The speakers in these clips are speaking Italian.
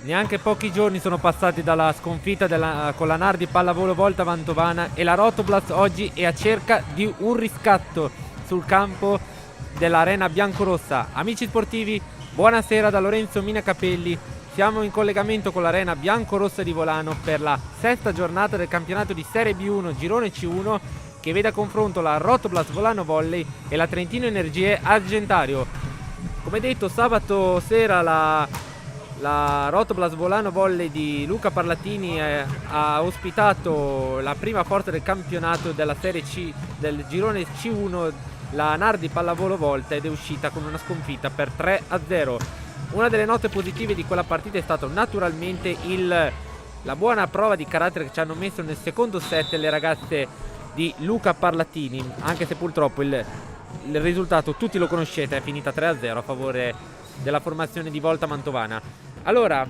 Neanche pochi giorni sono passati dalla sconfitta con la Nardi Pallavolo Volta Mantovana e la Rotoblast oggi è a cerca di un riscatto sul campo dell'arena biancorossa. Amici sportivi, buonasera da Lorenzo Mina Capelli. Siamo in collegamento con l'arena biancorossa di Volano per la sesta giornata del campionato di Serie B1 Girone C1 che vede a confronto la Rotoblast Volano Volley e la Trentino Energie Argentario. Come detto, sabato sera la Rotoblast Volano Volley di Luca Parlatini ha ospitato la prima forza del campionato della Serie C del Girone C1, la Nardi Pallavolo Volta, ed è uscita con una sconfitta per 3-0. Una delle note positive di quella partita è stato naturalmente la buona prova di carattere che ci hanno messo nel secondo set le ragazze di Luca Parlatini, anche se purtroppo il risultato tutti lo conoscete, è finita 3-0 a favore della formazione di Volta Mantovana. Allora,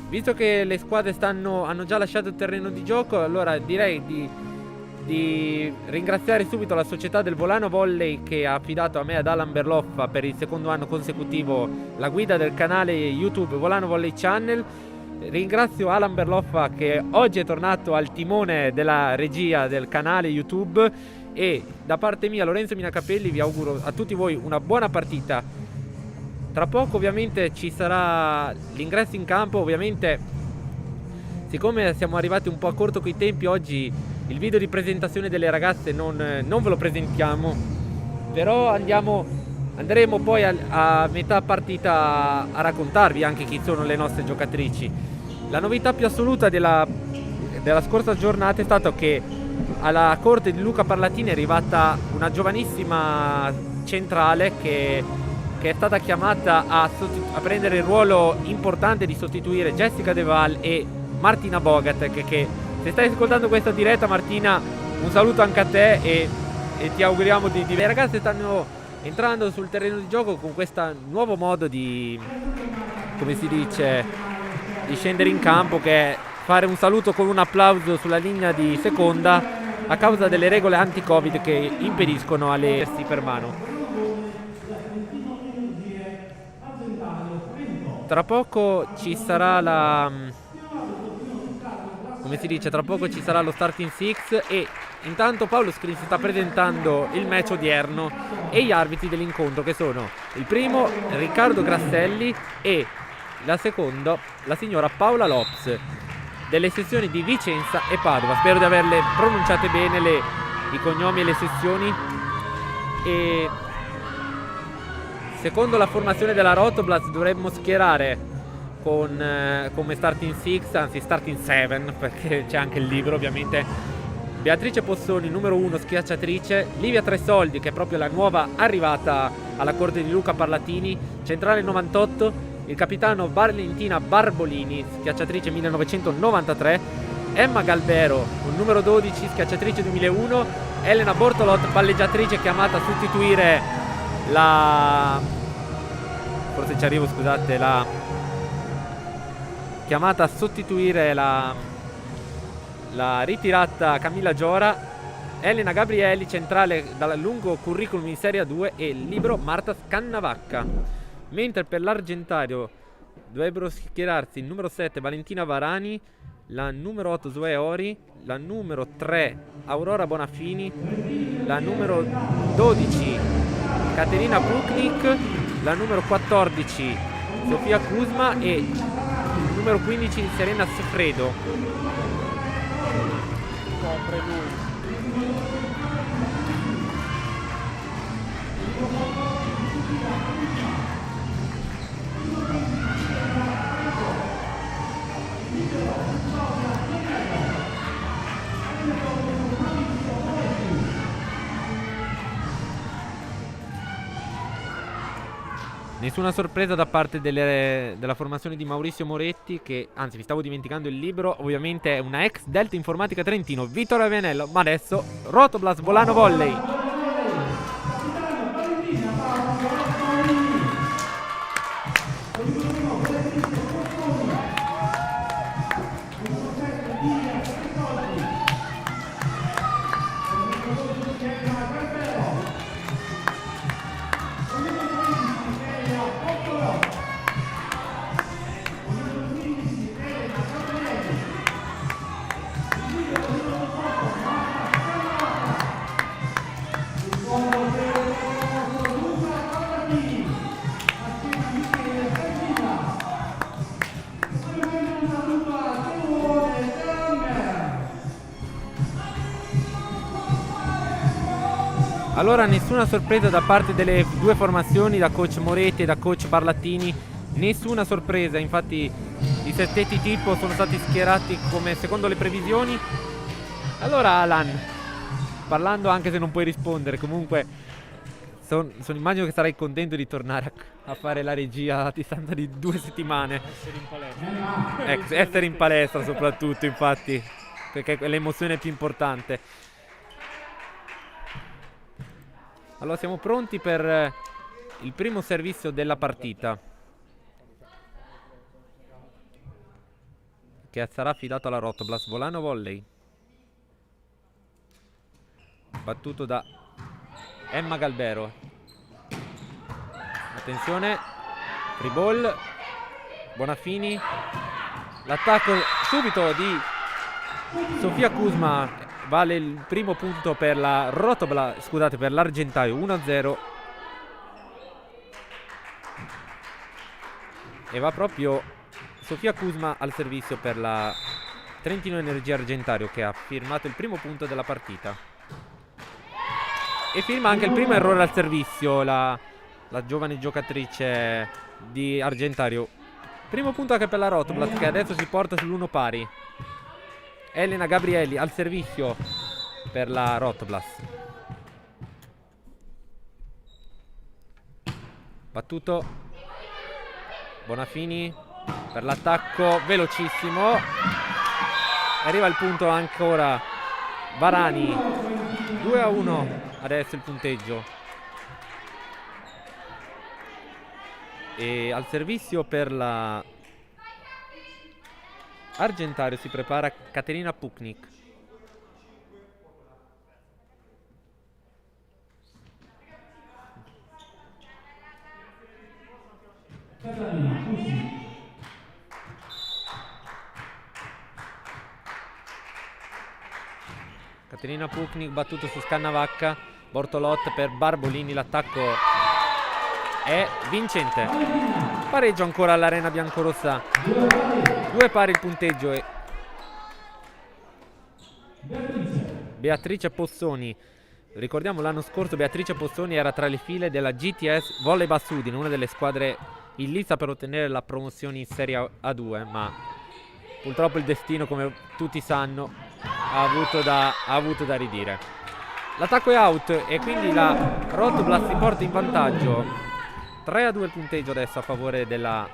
visto che le squadre hanno già lasciato il terreno di gioco, allora direi di ringraziare subito la società del Volano Volley che ha affidato a me, ad Alan Berloffa, per il secondo anno consecutivo la guida del canale YouTube Volano Volley Channel. Ringrazio Alan Berloffa che oggi è tornato al timone della regia del canale YouTube, e da parte mia, Lorenzo Mina Capelli, vi auguro a tutti voi una buona partita. Tra poco ovviamente ci sarà l'ingresso in campo. Ovviamente, siccome siamo arrivati un po' a corto coi tempi, oggi il video di presentazione delle ragazze non ve lo presentiamo, però andremo poi a metà partita a raccontarvi anche chi sono le nostre giocatrici. La novità più assoluta della scorsa giornata è stato che alla corte di Luca Parlatini è arrivata una giovanissima centrale che è stata chiamata a prendere il ruolo importante di sostituire Jessica De Val e Martina Bogat, che se stai ascoltando questa diretta, Martina, un saluto anche a te e ti auguriamo di... Le ragazze stanno entrando sul terreno di gioco con questo nuovo modo di, come si dice, di scendere in campo, che è fare un saluto con un applauso sulla linea di seconda a causa delle regole anti-Covid che impediscono alle per mano. Tra poco ci sarà tra poco ci sarà lo starting six, e intanto Paolo Screen si sta presentando il match odierno e gli arbitri dell'incontro, che sono il primo Riccardo Grasselli e la seconda la signora Paola Lops, delle sezioni di Vicenza e Padova. Spero di averle pronunciate bene i cognomi e le sezioni. E secondo la formazione della Rotoblast dovremmo schierare come starting 6, anzi starting 7, perché c'è anche il libro ovviamente, Beatrice Pozzoni numero 1 schiacciatrice, Livia Tresoldi, che è proprio la nuova arrivata alla corte di Luca Parlatini, centrale 98, il capitano Valentina Barbolini, schiacciatrice 1993, Emma Galbero con numero 12 schiacciatrice 2001, Elena Bortolot palleggiatrice chiamata a sostituire la ritirata Camilla Giora, Elena Gabrielli, centrale dal lungo curriculum in Serie 2, e il libro Marta Scannavacca. Mentre per l'Argentario dovrebbero schierarsi il numero 7 Valentina Varani, la numero 8 Zoe Ori, la numero 3 Aurora Bonafini, la numero 12 Caterina Puknik, la numero 14 Sofia Kuzma e il numero 15 Serena Sfredo. Nessuna sorpresa da parte della formazione di Maurizio Moretti, che, anzi, mi stavo dimenticando il libro, ovviamente è una ex Delta Informatica Trentino, Vittorio Avianello, ma adesso Rotoblast Volano Volley. Allora, nessuna sorpresa da parte delle due formazioni, da coach Moretti e da coach Barlattini, nessuna sorpresa. Infatti i settetti tipo sono stati schierati come secondo le previsioni. Allora Alan, parlando anche se non puoi rispondere, comunque immagino che sarai contento di tornare a fare la regia a distanza di 2 settimane. Essere in palestra. Essere in palestra soprattutto, infatti, perché è l'emozione più importante. Allora siamo pronti per il primo servizio della partita, che sarà affidato alla Rotoblast. Volano volley, battuto da Emma Galbero. Attenzione, free ball, Bonafini, l'attacco subito di Sofia Kuzma. Vale il primo punto per la scusate, per l'Argentario, 1-0. E va proprio Sofia Kuzma al servizio per la Trentino Energia Argentario, che ha firmato il primo punto della partita. E firma anche il primo errore al servizio la giovane giocatrice di Argentario. Primo punto anche per la Rotoblast, che adesso si porta sull'1 pari. Elena Gabrielli al servizio per la Rotoblast. Battuto Bonafini per l'attacco velocissimo. Arriva il punto ancora Varani. 2-1 adesso il punteggio. E al servizio per la Argentario si prepara Caterina Puknik. Caterina Puknik battuto su Scannavacca. Bortolot per Barbolini, l'attacco è vincente. Pareggio ancora all'Arena Biancorossa. 2 pari il punteggio. E Beatrice Pozzoni, ricordiamo l'anno scorso Beatrice Pozzoni era tra le file della GTS Volley Bassudine, una delle squadre in lista per ottenere la promozione in Serie A2, ma purtroppo il destino, come tutti sanno, ha avuto da ridire. L'attacco è out e quindi la Rotoblast si porta in vantaggio. 3-2 il punteggio adesso a favore della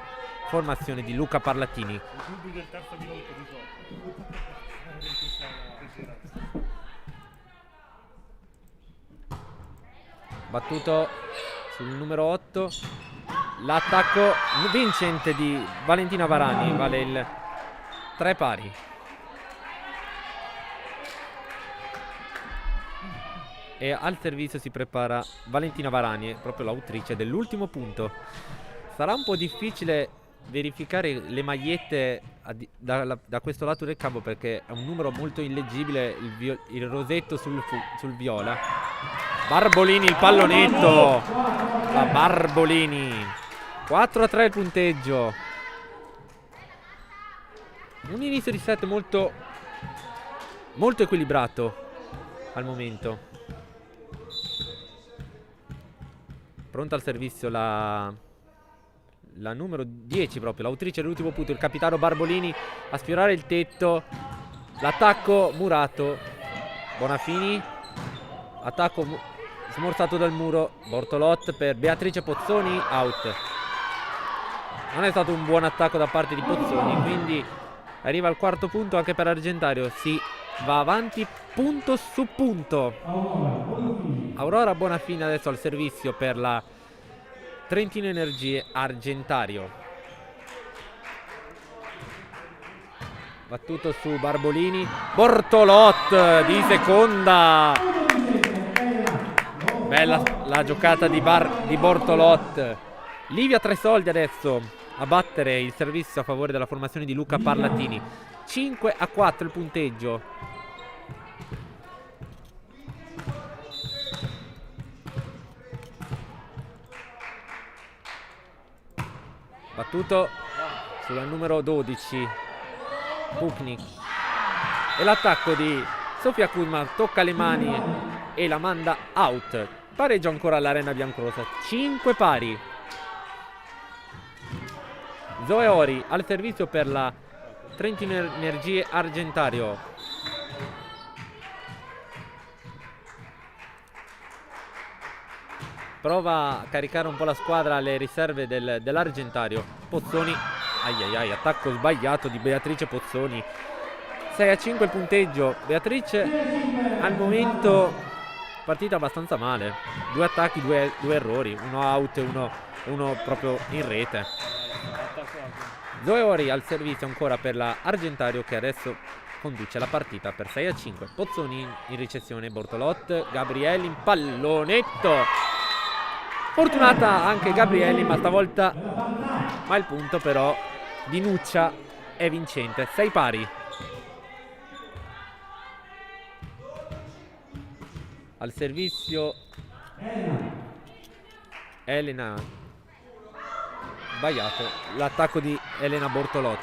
formazione di Luca Parlattini. I dubbi del terzo minuto di gioco. Battuto sul numero 8. L'attacco vincente di Valentina Varani, vale il 3 pari. E al servizio si prepara Valentina Varani, proprio l'autrice dell'ultimo punto. Sarà un po' difficile verificare le magliette da questo lato del campo, perché è un numero molto illeggibile il rosetto sul viola. Barbolini il pallonetto, la Barbolini. 4-3 il punteggio. Un inizio di set molto equilibrato al momento. Pronta al servizio la numero 10, proprio l'autrice dell'ultimo punto, il capitano Barbolini, a sfiorare il tetto. L'attacco murato. Bonafini, attacco smorzato dal muro. Bortolot per Beatrice Pozzoni, out. Non è stato un buon attacco da parte di Pozzoni, quindi arriva al quarto punto anche per Argentario. Si va avanti punto su punto. Aurora Bonafini adesso al servizio per la Trentino Energie Argentario. Battuto su Barbolini. Bortolot di seconda. Bella la giocata di Bortolot. Livia Tresoldi adesso a battere il servizio a favore della formazione di Luca Parlattini. 5-4 il punteggio. Battuto sulla numero 12 Puknik. E l'attacco di Sofia Kuzma tocca le mani e la manda out. Pareggio ancora l'Arena Biancorossa, 5 pari. Zoe Ori al servizio per la Trentino Energie Argentario. Prova a caricare un po' la squadra alle riserve dell'Argentario. Pozzoni, ai, attacco sbagliato di Beatrice Pozzoni. 6-5 il punteggio. Beatrice al momento partita abbastanza male. 2 attacchi, 2 errori, uno out e uno proprio in rete. Zoe Ori al servizio ancora per la Argentario, che adesso conduce la partita per 6-5. Pozzoni in ricezione, Bortolot, Gabrielli in pallonetto. Fortunata anche Gabrielli, ma stavolta il punto però di Nuccia è vincente. 6 pari. Al servizio Elena, sbagliato l'attacco di Elena Bortolot.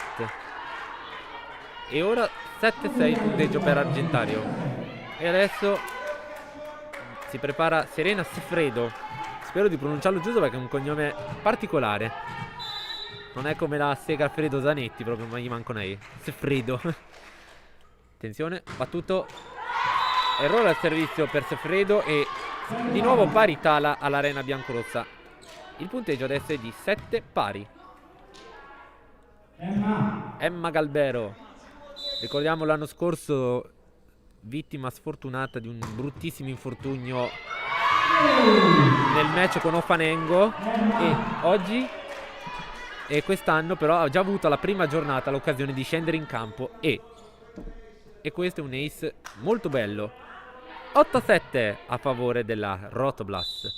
E ora 7-6 punteggio per Argentario. E adesso si prepara Serena Sefredo. Spero di pronunciarlo giusto perché è un cognome particolare. Non è come la Sega Fredo Zanetti, proprio, ma gli manco lei. Sefredo. Attenzione, battuto. Errore al servizio per Sefredo e di nuovo parità all'Arena Biancorossa. Il punteggio adesso è di 7 pari. Emma Galbero, ricordiamo l'anno scorso vittima sfortunata di un bruttissimo infortunio nel match con Ofanengo, e oggi e quest'anno però ha già avuto la prima giornata l'occasione di scendere in campo e questo è un ace molto bello. 8-7 a favore della Rotoblast.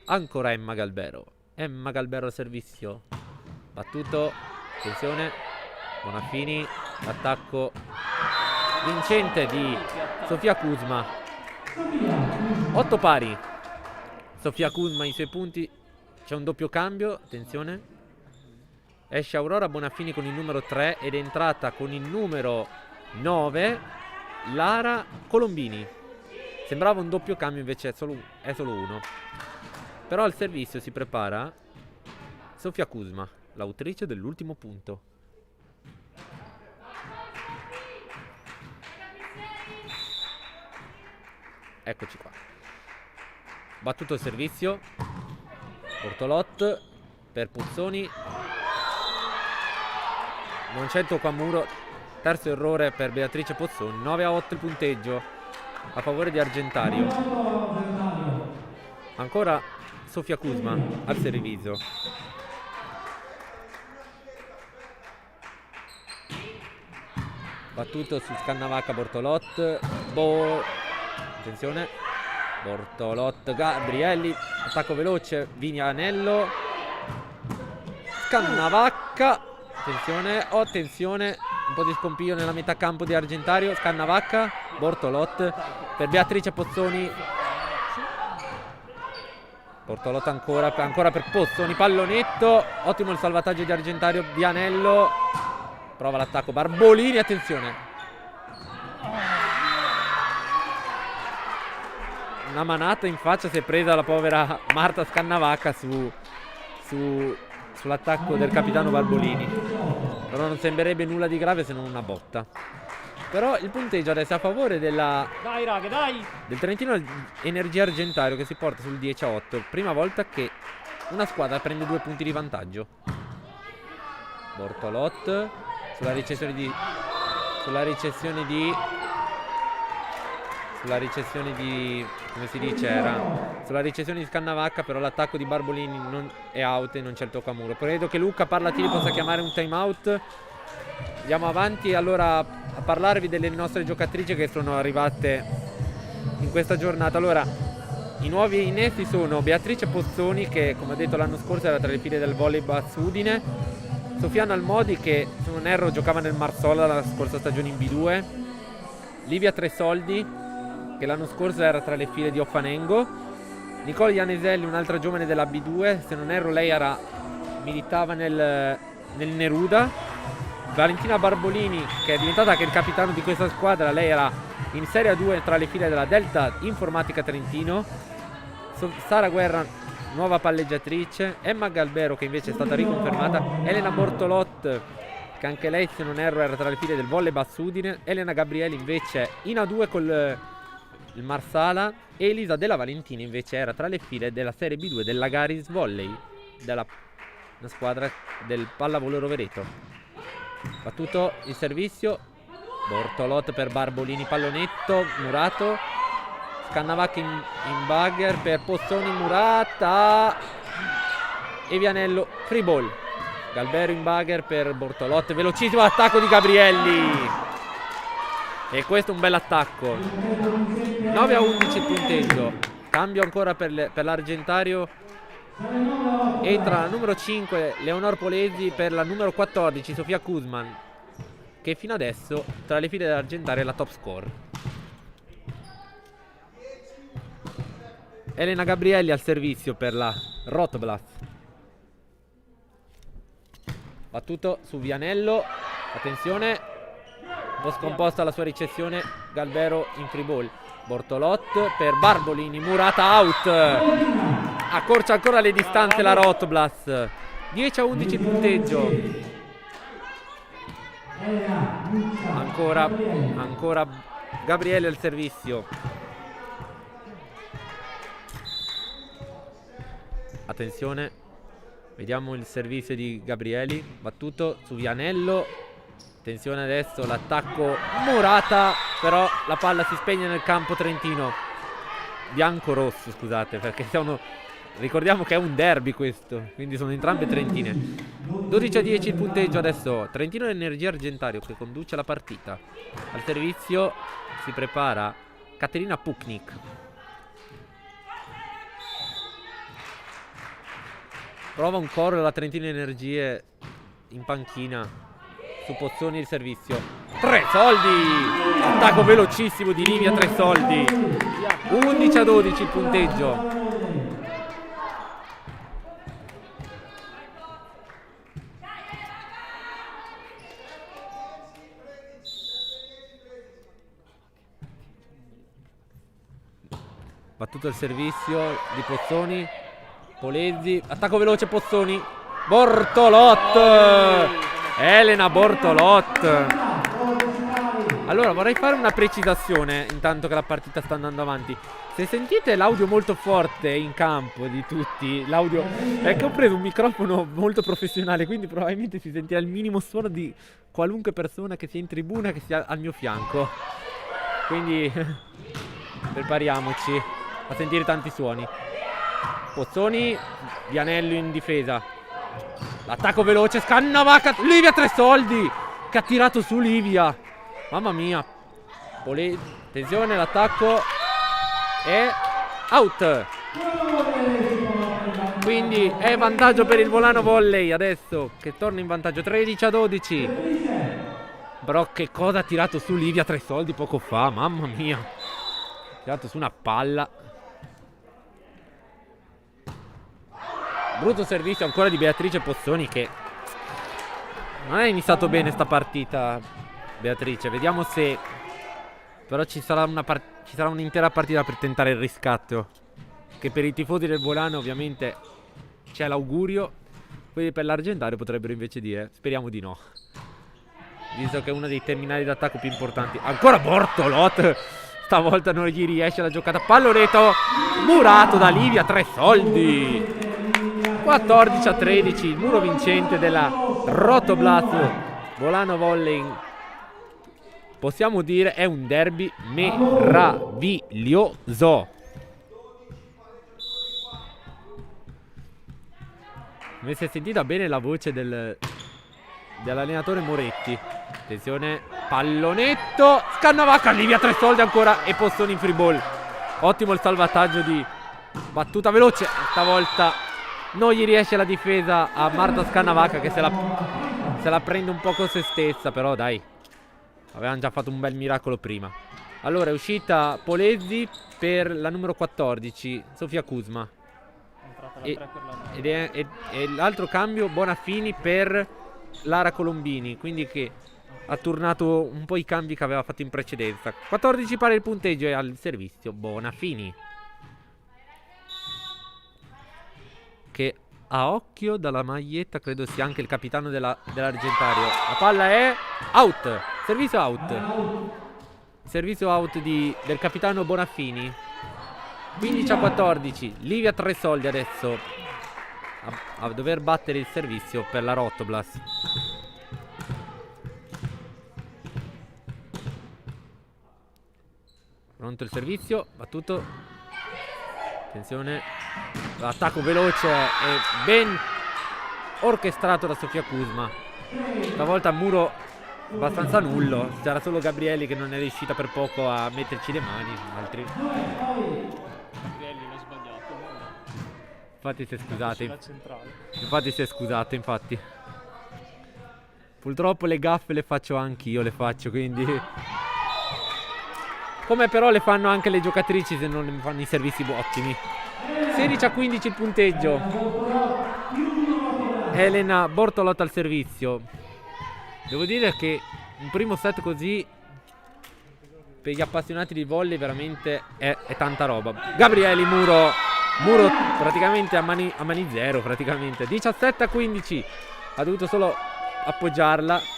Ancora Emma Galbero al servizio, battuto, attenzione, Bonaffini, attacco vincente di Sofia Kuzma. 8 pari. Sofia Kuzma i suoi punti, c'è un doppio cambio, attenzione, esce Aurora Bonaffini con il numero 3 ed è entrata con il numero 9 Lara Colombini. Sembrava un doppio cambio, invece è solo uno. Però al servizio si prepara Sofia Kuzma, l'autrice dell'ultimo punto. Eccoci qua. Battuto il servizio. Bortolot per Puzzoni. Non c'è il tocco a muro. Terzo errore per Beatrice Pozzoni. 9-8 il punteggio a favore di Argentario. Ancora Sofia Kuzma al servizio. Battuto su Scannavacca Bortolot. Attenzione. Bortolot, Gabrielli. Attacco veloce. Vignanello. Scannavacca. Attenzione. Un po' di scompiglio nella metà campo di Argentario. Scannavacca. Bortolot per Beatrice Pozzoni. Bortolot ancora per Pozzoni. Pallonetto. Ottimo il salvataggio di Argentario. Vianello. Prova l'attacco. Barbolini. Attenzione. Una manata in faccia si è presa la povera Marta Scannavacca sull'attacco del capitano Barbolini. Però non sembrerebbe nulla di grave se non una botta. Però il punteggio adesso è a favore del Trentino Energia Argentario, che si porta sul 10-8. Prima volta che una squadra prende 2 punti di vantaggio. Bortolot sulla ricezione di come si dice, era sulla ricezione di Scannavacca, però l'attacco di Barbolini non è out e non c'è il tocco a muro. Credo che Luca Parlatini possa chiamare un time out. Andiamo avanti allora a parlarvi delle nostre giocatrici che sono arrivate in questa giornata. Allora, i nuovi innesti sono Beatrice Pozzoni, che come ho detto l'anno scorso era tra le file del volleyball Udine, Sofiana Almodi, che se non erro giocava nel Marsola la scorsa stagione in B2, Livia Tresoldi, che l'anno scorso era tra le file di Offanengo, Nicole Ianeselli, un'altra giovane della B2, se non erro lei militava nel Neruda, Valentina Barbolini, che è diventata anche il capitano di questa squadra, lei era In Serie A2 tra le file della Delta Informatica Trentino, Sara Guerra, nuova palleggiatrice, Emma Galbero, che invece è stata riconfermata, Elena Bortolot, che anche lei, se non erro, era tra le file del Volley Bassudine, Elena Gabrieli invece in A2 col il Marsala, e Elisa Della Valentina invece era tra le file della Serie B2 del Lagaris Volley, della una squadra del Pallavolo Rovereto. Battuto il servizio, Bortolot per Barbolini, pallonetto, Murato, Scannavacca in bagger per Pozzoni, Murata e Vianello, free ball. Galbero in bagger per Bortolot, velocissimo attacco di Gabrielli, e questo è un bel attacco. 9-11 il punteggio. Cambio ancora per l'Argentario. Entra la numero 5 Leonor Polesi per la numero 14 Sofia Kuzman, che fino adesso tra le file dell'Argentario è la top score. Elena Gabrielli al servizio per la Rotblas. Battuto su Vianello, attenzione, un po' scomposta la sua ricezione. Galbero in free ball. Bortolot per Barbolini, Murata out. Accorcia ancora le distanze la Rotblas. 10-11 il punteggio. Ancora Gabriele al servizio. Attenzione, vediamo il servizio di Gabrieli. Battuto su Vianello. Attenzione adesso l'attacco Murata, però la palla si spegne nel campo trentino. Bianco-rosso, scusate, perché ricordiamo che è un derby questo, quindi sono entrambe trentine. 12-10 il punteggio adesso. Trentino Energia Argentario che conduce la partita. Al servizio si prepara Caterina Puknik. Prova un coro la Trentino Energie in panchina. Su Pozzoni il servizio. Tresoldi! Attacco velocissimo di Livia Tresoldi. 11-12 il punteggio. Battuto il servizio di Pozzoni. Polesi. Attacco veloce Pozzoni. Bortolot! Elena Bortolot. Allora vorrei fare una precisazione intanto che la partita sta andando avanti. Se sentite l'audio molto forte in campo di tutti, l'audio è che ho preso un microfono molto professionale, quindi probabilmente si sentirà il minimo suono di qualunque persona che sia in tribuna, che sia al mio fianco. Quindi prepariamoci a sentire tanti suoni. Pozzoni, Vianello in difesa. L'attacco veloce, Scannavacca, Livia Tresoldi che ha tirato su Livia. Mamma mia. Attenzione, l'attacco è out. Quindi è vantaggio per il Volano Volley adesso, che torna in vantaggio 13-12. Però che cosa ha tirato su Livia Tresoldi poco fa, mamma mia. Ha tirato su una palla. Brutto servizio ancora di Beatrice Pozzoni, che non è iniziato bene sta partita. Beatrice, vediamo se però ci sarà un'intera partita per tentare il riscatto, che per i tifosi del Volano ovviamente c'è l'augurio. Quelli per l'Argentario potrebbero invece dire speriamo di no, visto che è uno dei terminali d'attacco più importanti. Ancora Bortolot, stavolta non gli riesce la giocata. Pallonetto murato da Livia Tresoldi. 14-13 il muro vincente della Rotoblas Volano Volley. Possiamo dire è un derby meraviglioso. Mi si è sentita bene la voce dell'allenatore Moretti. Attenzione, pallonetto, Scannavacca, Livia Tresoldi ancora e Pozzoni in free ball. Ottimo il salvataggio di battuta veloce. Stavolta non gli riesce la difesa a Marta Scannavacca, che se la prende un po' con se stessa, però dai, avevano già fatto un bel miracolo prima. Allora è uscita Polesi per la numero 14 Sofia Kuzma e l'altro cambio Bonafini per Lara Colombini, quindi che ha turnato un po' i cambi che aveva fatto in precedenza. 14 pari il punteggio e al servizio Bonafini, che a occhio dalla maglietta credo sia anche il capitano dell'Argentario. La palla è out, servizio out. Servizio out del capitano Bonafini. 15-14. Livia Tresoldi adesso a dover battere il servizio per la Rotoblast. Pronto il servizio, battuto. Attenzione, l'attacco veloce e ben orchestrato da Sofia Kuzma. Stavolta muro abbastanza nullo, c'era solo Gabrielli che non è riuscita per poco a metterci le mani, altri... Gabrielli l'ha sbagliato. Infatti si è scusato. La centrale. Infatti si è scusato, infatti. Purtroppo le gaffe le faccio anch'io, le faccio, quindi... Come però le fanno anche le giocatrici se non fanno i servizi ottimi. 16-15 il punteggio. Elena Bortolotta al servizio. Devo dire che un primo set così per gli appassionati di volley veramente è tanta roba. Gabrieli, muro praticamente a mani zero praticamente. 17-15. Ha dovuto solo appoggiarla.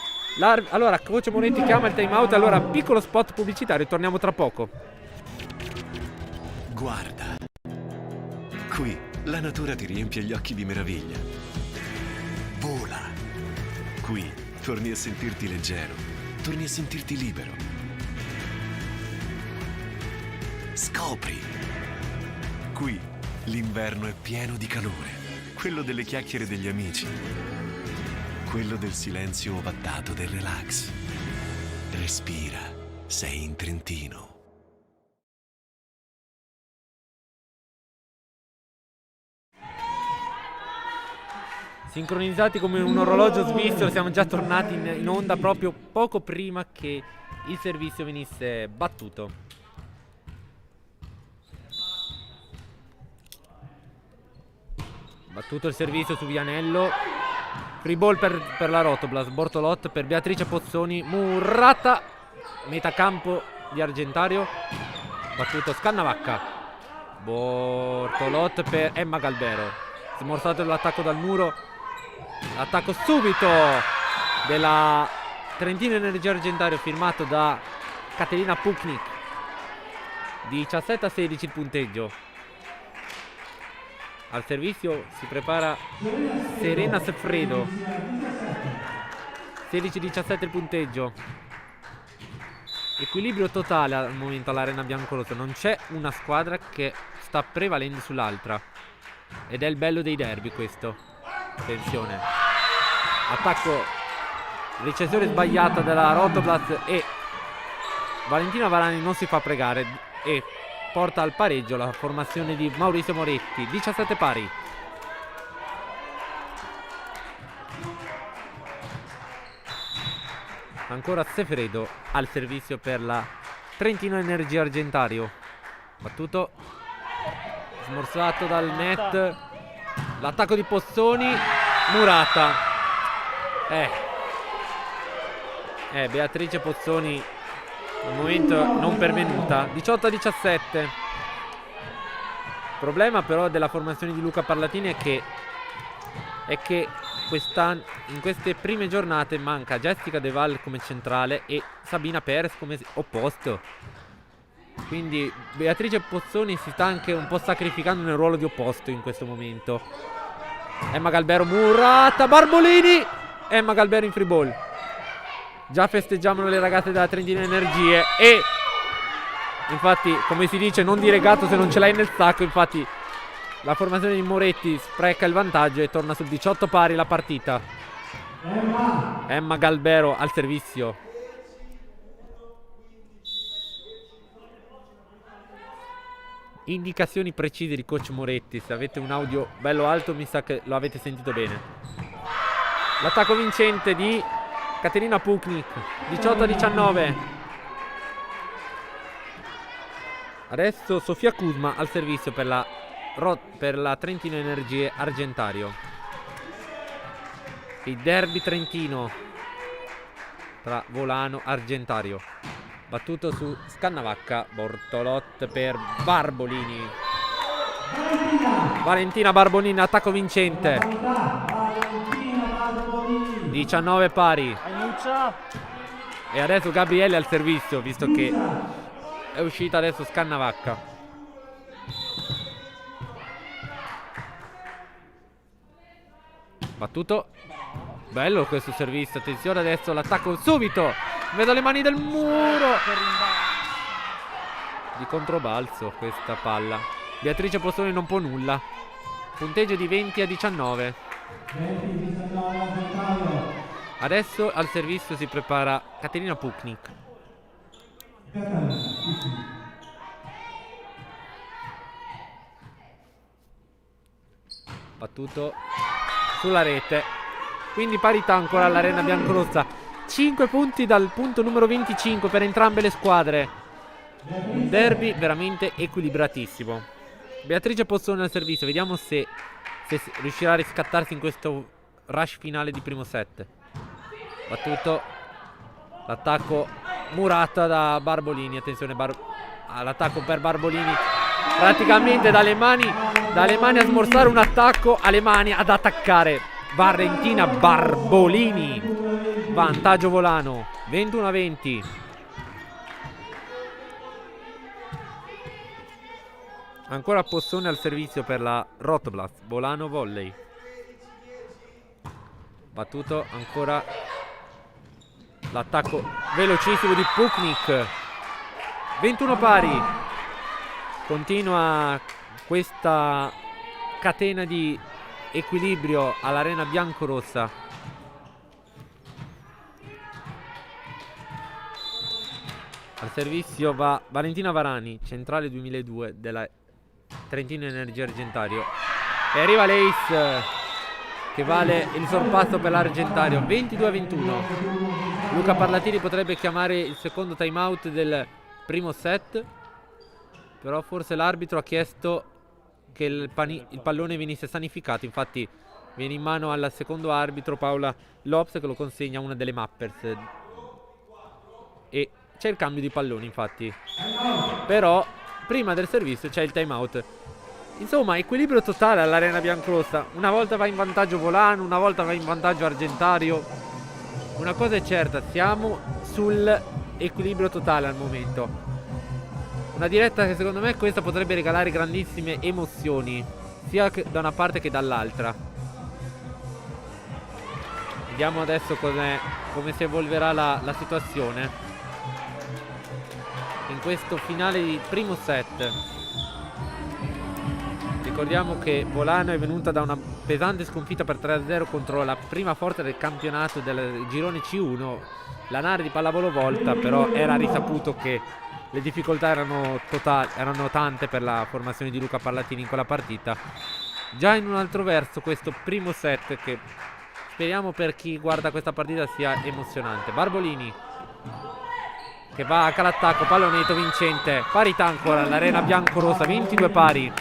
Allora, coach Moretti chiama il time out. Allora, piccolo spot pubblicitario, torniamo tra poco. Guarda, qui la natura ti riempie gli occhi di meraviglia. Vola. Qui torni a sentirti leggero, torni a sentirti libero. Scopri. Qui l'inverno è pieno di calore, quello delle chiacchiere degli amici. Quello del silenzio ovattato del relax. Respira, sei in Trentino. Sincronizzati come un orologio svizzero, siamo già tornati in onda proprio poco prima che il servizio venisse battuto. Battuto il servizio su Vianello. Free ball per la Rotoblast. Bortolot per Beatrice Pozzoni. Murata. Metacampo di Argentario. Battuto Scannavacca. Bortolot per Emma Galbero. Smorzato l'attacco dal muro. Attacco subito della Trentino Energia Argentario firmato da Caterina Puknik. 17-16 il punteggio. Al servizio si prepara Serena Seffredo. 16-17 il punteggio. Equilibrio totale al momento all'Arena Biancorossa. Non c'è una squadra che sta prevalendo sull'altra. Ed è il bello dei derby questo. Attenzione. Attacco. Ricezione sbagliata della Rotoblast e Valentina Varani non si fa pregare e porta al pareggio la formazione di Maurizio Moretti. 17 pari. Ancora Sefredo al servizio per la Trentino Energia Argentario. Battuto. Smorzato dal net. L'attacco di Pozzoni. Murata. Beatrice Pozzoni al momento non pervenuta. 18-17. Il problema però della formazione di Luca Parlatini è che in queste prime giornate manca Jessica De Val come centrale e Sabina Perez come opposto. Quindi Beatrice Pozzoni si sta anche un po' sacrificando nel ruolo di opposto in questo momento. Emma Galbero, Murata, Barbolini. Emma Galbero in free ball. Già festeggiamo le ragazze della Trentino Energie e infatti, come si dice, non dire gatto se non ce l'hai nel sacco. Infatti la formazione di Moretti spreca il vantaggio e torna sul 18 pari la partita. Emma Galbero al servizio. Indicazioni precise di coach Moretti. Se avete un audio bello alto mi sa che lo avete sentito bene. L'attacco vincente di Caterina Puknik. 18-19. Adesso Sofia Kuzma al servizio per la Trentino Energie Argentario. il derby trentino tra Volano e Argentario. Battuto su Scannavacca, Bortolot per Barbolini. Valentina Barbolini, attacco vincente. 19 pari. E adesso Gabriele al servizio, visto che è uscita adesso Scannavacca. Battuto. Bello questo servizio. Attenzione adesso l'attacco subito. Vedo le mani del muro. Di controbalzo questa palla. Beatrice Postoni non può nulla. Punteggio di 20-19. Adesso al servizio si prepara Caterina Puknik. Battuto sulla rete. Quindi parità ancora all'Arena Biancorossa. 5 punti dal punto numero 25 per entrambe le squadre. Un derby veramente equilibratissimo. Beatrice Pozzone al servizio. Vediamo se riuscirà a riscattarsi in questo rush finale di primo set. Battuto. L'attacco murata da Barbolini. Attenzione all'attacco per Barbolini. Praticamente dalle mani a smorzare un attacco alle mani ad attaccare. Valentina Barbolini. Vantaggio Volano 21-20. Ancora Pozzone al servizio per la Rotblast. Volano volley. Battuto ancora l'attacco velocissimo di Puknik. 21 pari. Continua questa catena di equilibrio all'Arena Biancorossa. Al servizio va Valentina Varani, centrale 2002 della Trentino Energia Argentario. E arriva l'Ace che vale il sorpasso per l'Argentario. 22-21. Luca Parlatini potrebbe chiamare il secondo time out del primo set, però forse l'arbitro ha chiesto che il pallone venisse sanificato. Infatti viene in mano al secondo arbitro Paola Lopes, che lo consegna a una delle mappers, e c'è il cambio di palloni. Infatti però prima del servizio c'è il time out. Insomma, equilibrio totale all'Arena Biancorossa. Una volta va in vantaggio Volano, una volta va in vantaggio Argentario. Una cosa è certa, siamo sul equilibrio totale al momento. Una diretta che secondo me questa potrebbe regalare grandissime emozioni, sia da una parte che dall'altra. Vediamo adesso come si evolverà la situazione in questo finale di primo set. Ricordiamo che Volano è venuta da una pesante sconfitta per 3-0 contro la prima forza del campionato del girone C1, la Nari di Pallavolo Volta, però era risaputo che le difficoltà erano tante per la formazione di Luca Parlatini in quella partita. Già in un altro verso questo primo set, che speriamo per chi guarda questa partita sia emozionante. Barbolini che va anche all'attacco, pallonetto vincente, parità ancora all'Arena Biancorossa, 22 pari.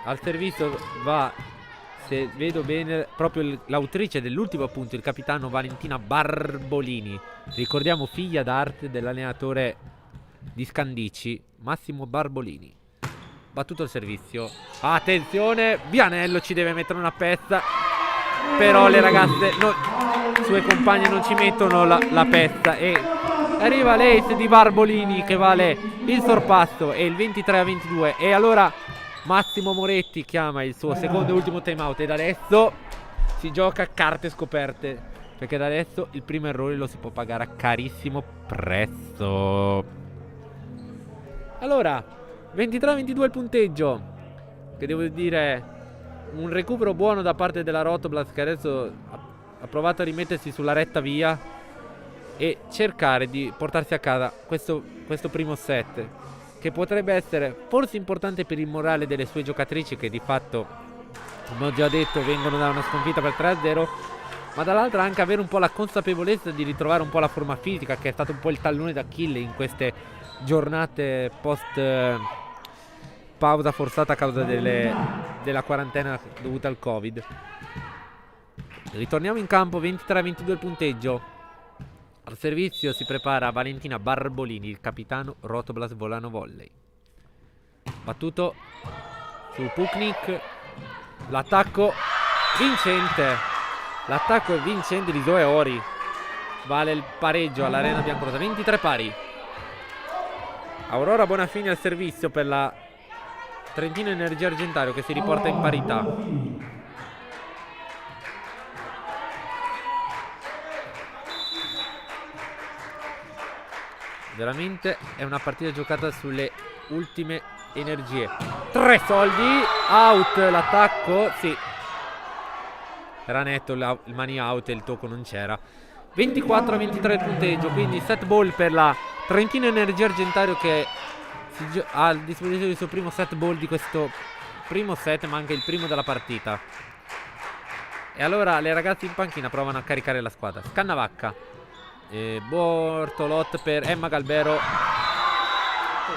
Al servizio va, se vedo bene, proprio l'autrice dell'ultimo punto, il capitano Valentina Barbolini. Ricordiamo figlia d'arte dell'allenatore di Scandicci, Massimo Barbolini. Battuto il servizio. Attenzione, Vianello ci deve mettere una pezza, però le ragazze, sue compagne, non ci mettono la pezza. E arriva l'ace di Barbolini che vale il sorpasso e il 23-22. E allora Massimo Moretti chiama il suo secondo e ultimo time out, ed adesso si gioca carte scoperte, perché da adesso il primo errore lo si può pagare a carissimo prezzo. Allora 23-22 il punteggio, che devo dire un recupero buono da parte della Rotoblast, che adesso ha provato a rimettersi sulla retta via e cercare di portarsi a casa questo primo set, che potrebbe essere forse importante per il morale delle sue giocatrici, che di fatto, come ho già detto, vengono da una sconfitta per 3-0, ma dall'altra anche avere un po' la consapevolezza di ritrovare un po' la forma fisica, che è stato un po' il tallone d'Achille in queste giornate post pausa forzata a causa della quarantena dovuta al Covid. Ritorniamo in campo, 23-22 il punteggio. Al servizio si prepara Valentina Barbolini, il capitano Rotoblas Volano Volley. Battuto su Puknik. L'attacco vincente. L'attacco è vincente di Zoe Ori. Vale il pareggio all'Arena Biancorosa, 23 pari. Aurora Bonafini al servizio per la Trentino Energia Argentario, che si riporta in parità. Veramente è una partita giocata sulle ultime energie. 3 soldi, out l'attacco, sì. Era netto il money out e il tocco non c'era. 24-23 il punteggio, quindi set ball per la Trentino Energia Argentario, che ha a disposizione il suo primo set ball di questo primo set, ma anche il primo della partita. E allora le ragazze in panchina provano a caricare la squadra. Scannavacca, Bortolot per Emma Galbero.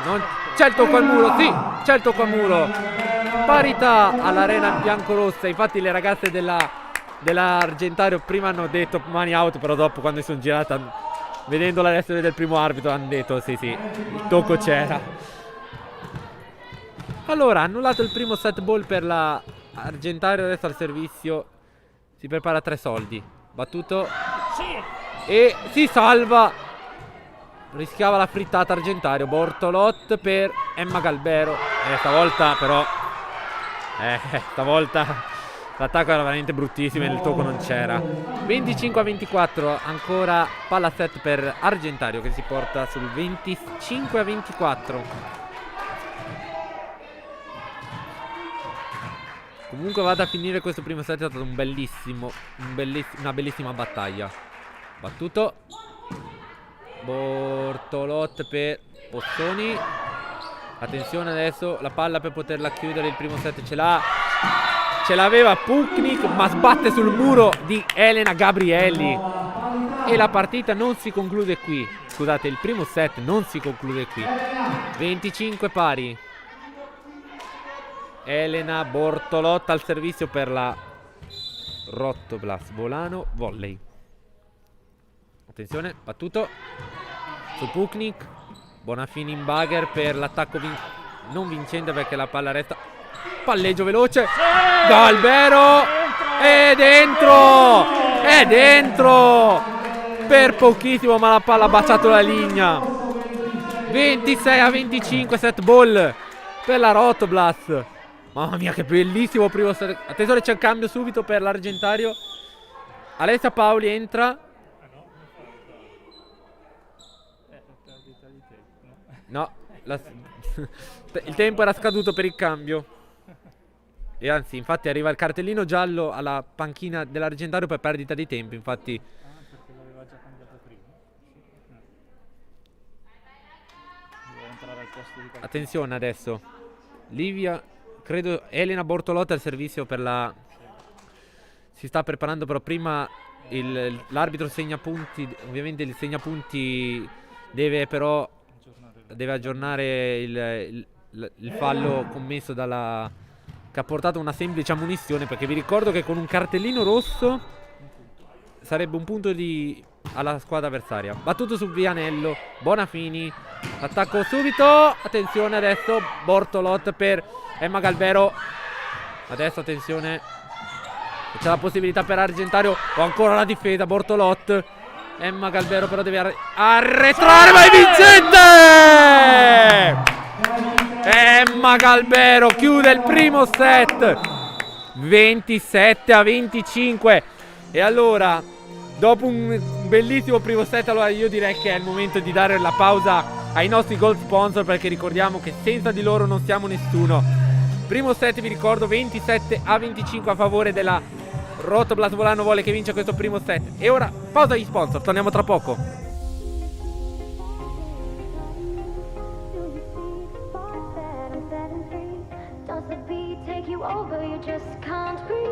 Non c'è il tocco al muro, sì, c'è il tocco al muro. Parità all'Arena Biancorossa. Infatti le ragazze dell'Argentario prima hanno detto money out, però dopo, quando si sono girata, vedendo la reazione del primo arbitro, hanno detto sì, il tocco c'era. Allora, annullato il primo set ball per la Argentario, adesso al servizio si prepara 3 soldi. Battuto e si salva. Rischiava la frittata Argentario. Bortolot per Emma Galbero. Stavolta però stavolta l'attacco era veramente bruttissimo e il tocco non c'era. 25-24, ancora palla set per Argentario, che si porta sul 25-24. Comunque vada a finire questo primo set, è stato una bellissima battaglia. Battuto Bortolot per Pozzoni. Attenzione adesso, la palla per poterla chiudere. Il primo set ce l'aveva Puknik, ma sbatte sul muro di Elena Gabrielli. E la partita non si conclude qui. Scusate, il primo set non si conclude qui. 25 pari. Elena Bortolot al servizio per la Rotoblas Volano Volley. Attenzione, battuto su Puknik. Bonafini in bagger per l'attacco non vincente, perché la palla resta. Palleggio veloce. Galbero è dentro. È dentro per pochissimo, ma la palla ha baciato la linea. 26-25 set ball per la Rotoblas. Mamma mia, che bellissimo primo set. Attenzione, c'è il cambio subito per l'Argentario. Alessia Paoli entra. No, il tempo era scaduto per il cambio. E anzi, infatti arriva il cartellino giallo alla panchina dell'Argentario per perdita di tempo. Infatti perché l'aveva già cambiato prima. Doveva entrare al posto di qualcuno. attenzione adesso. Livia, credo Elena Bortolotta al servizio per la... Si sta preparando, però prima l'arbitro segna punti. Ovviamente il segnapunti deve però aggiornare il fallo commesso dalla... che ha portato una semplice ammonizione, perché vi ricordo che con un cartellino rosso sarebbe un punto alla squadra avversaria. Battuto su Vianello, Bonafini, attacco subito. Attenzione adesso, Bortolot per Emma Galbero. Adesso attenzione, c'è la possibilità per Argentario, o ancora la difesa. Bortolot, Emma Galbero però deve arretrare, ma è vincente! Emma Galbero chiude il primo set 27-25. E allora, dopo un bellissimo primo set, allora io direi che è il momento di dare la pausa ai nostri gold sponsor, perché ricordiamo che senza di loro non siamo nessuno. Primo set, vi ricordo, 27-25 a favore della Rotoblas Volano Volley, che vince questo primo set. E ora pausa agli sponsor, torniamo tra poco. Over, you just can't breathe.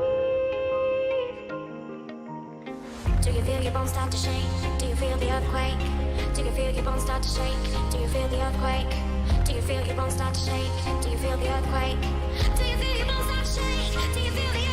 Do you feel your bones start to shake? Do you feel the earthquake? Do you feel your bones start to shake? Do you feel the earthquake? Do you feel your bones start to shake? Do you feel the earthquake? Do you feel your bones start to shake? Do you feel the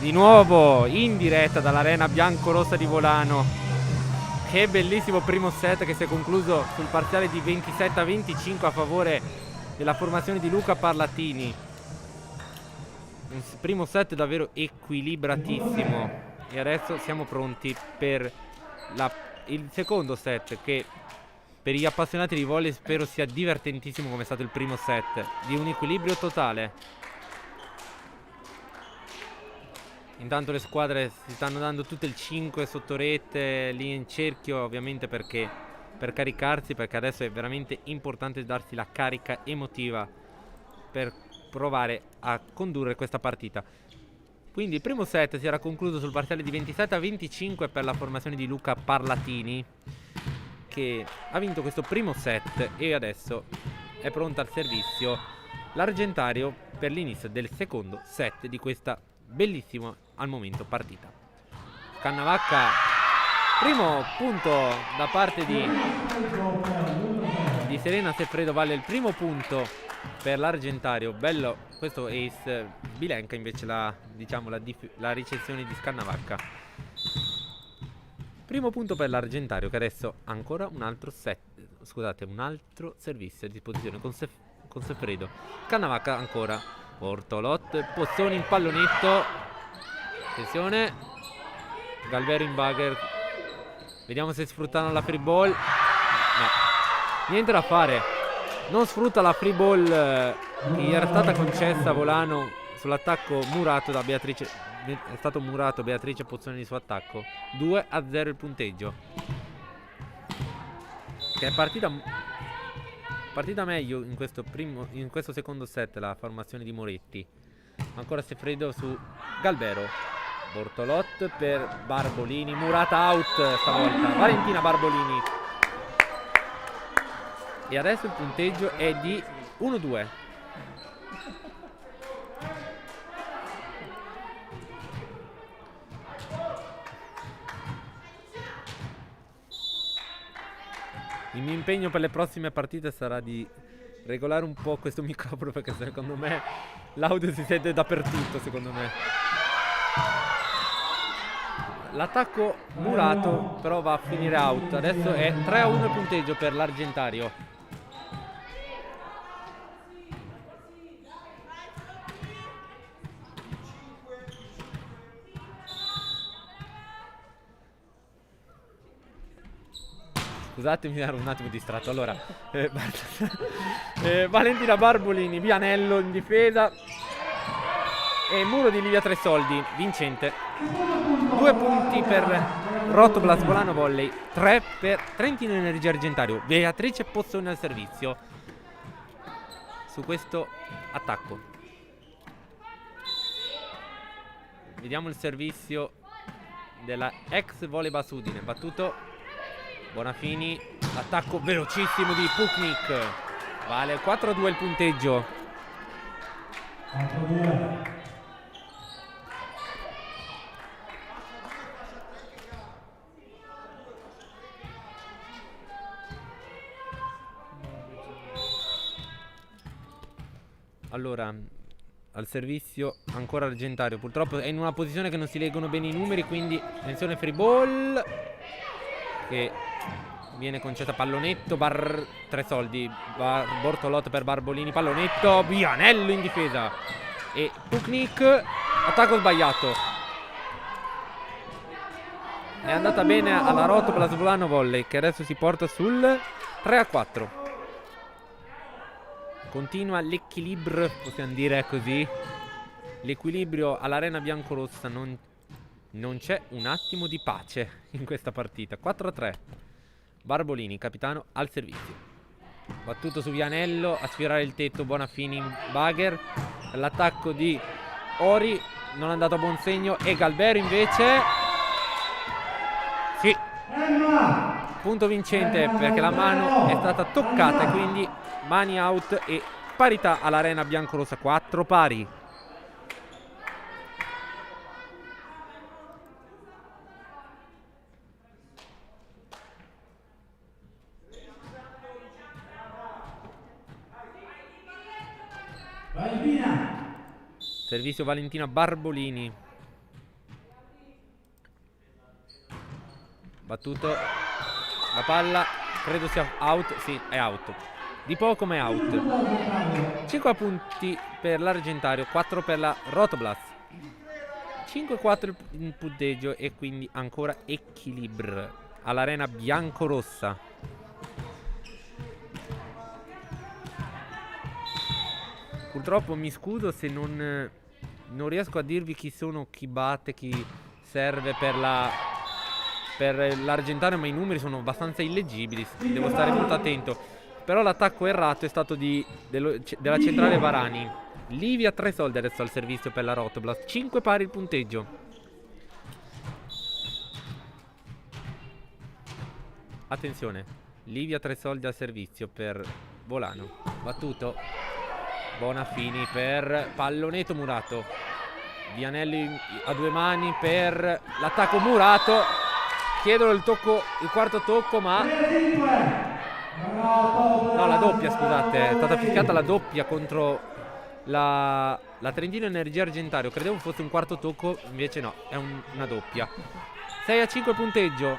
Di nuovo in diretta dall'Arena Biancorossa di Volano. Che bellissimo primo set che si è concluso sul parziale di 27-25 a favore della formazione di Luca Parlatini. Un primo set davvero equilibratissimo. E adesso siamo pronti per il secondo set, che per gli appassionati di volley spero sia divertentissimo come è stato il primo set, di un equilibrio totale. Intanto le squadre si stanno dando tutte il 5 sotto rete, lì in cerchio, ovviamente perché per caricarsi, perché adesso è veramente importante darsi la carica emotiva per provare a condurre questa partita. Quindi il primo set si era concluso sul parziale di 27-25 per la formazione di Luca Parlatini, che ha vinto questo primo set e adesso è pronta al servizio l'Argentario per l'inizio del secondo set di questa bellissima al momento partita. Scannavacca, primo punto da parte di Serena Seffredo, vale il primo punto per l'Argentario. Bello questo ace. Bilenka invece la ricezione di Scannavacca. Primo punto per l'Argentario, che adesso ha ancora un altro servizio a disposizione con Seffredo. Scannavacca ancora, Bortolot, Pozzoni in pallonetto, attenzione, Galvero in bugger, vediamo se sfruttano la free ball. No, niente da fare, non sfrutta la free ball che gli era stata concessa a Volano sull'attacco murato da Beatrice. È stato murato Beatrice Pozzoni di suo attacco. 2-0 il punteggio, che è partita meglio in questo secondo set la formazione di Moretti. Ancora Seffredo su Galvero, Bortolot per Barbolini, murata out stavolta, Valentina Barbolini. E adesso il punteggio è di 1-2. Il mio impegno per le prossime partite sarà di regolare un po' questo microfono, perché secondo me l'audio si sente dappertutto, secondo me. L'attacco murato però va a finire out. Adesso è 3-1 il punteggio per l'Argentario. Scusatemi, ero un attimo distratto. Allora, Valentina Barbolini, Vianello in difesa e muro di Livia Tresoldi, vincente. 2 punti per Rotoblast Volano Volley, 3 per Trentino Energia Argentario. Beatrice Pozzoni al servizio su questo attacco. Vediamo il servizio della ex Volleyball Udine. Battuto Bonafini, attacco velocissimo di Puknik. Vale 4-2 il punteggio. 4-2. Allora, al servizio ancora Argentario. Purtroppo è in una posizione che non si leggono bene i numeri, quindi attenzione, free ball che viene concessa. Pallonetto, Tresoldi, Bortolotto per Barbolini, pallonetto, Vianello in difesa e Puknik, attacco sbagliato. È andata bene alla Rotoblast Volano Volley, che adesso si porta sul 3-4. Continua l'equilibrio, possiamo dire così. L'equilibrio all'Arena Biancorossa, non c'è un attimo di pace in questa partita. 4-3. Barbolini, capitano, al servizio. Battuto su Vianello, a sfiorare il tetto, Bonafini in bugger. L'attacco di Ori non è andato a buon segno e Galbero invece sì, punto vincente, perché la mano è stata toccata e quindi mani out e parità all'Arena Biancorossa. 4 pari. Valentina. Servizio Valentina Barbolini. Battuto la palla, credo sia out. Sì, è out. Di poco ma è out. 5 punti per l'Argentario, 4 per la Rotoblast. 5-4 il punteggio e quindi ancora equilibrio all'Arena Biancorossa. Purtroppo mi scuso se non riesco a dirvi chi sono, chi batte, chi serve per l'Argentario, ma i numeri sono abbastanza illeggibili, devo stare molto attento. Però l'attacco errato è stato della centrale Varani. Livia Tresoldi adesso al servizio per la Rotoblast. 5 pari il punteggio. Attenzione, Livia Tresoldi al servizio per Volano. Battuto Bonafini per pallonetto murato. Vianelli a 2 mani per l'attacco murato. Chiedono il quarto tocco, ma no, la doppia, scusate. È stata fischiata la doppia contro la Trentino Energia Argentario. Credevo fosse un quarto tocco, invece no, è una doppia. 6-5 punteggio.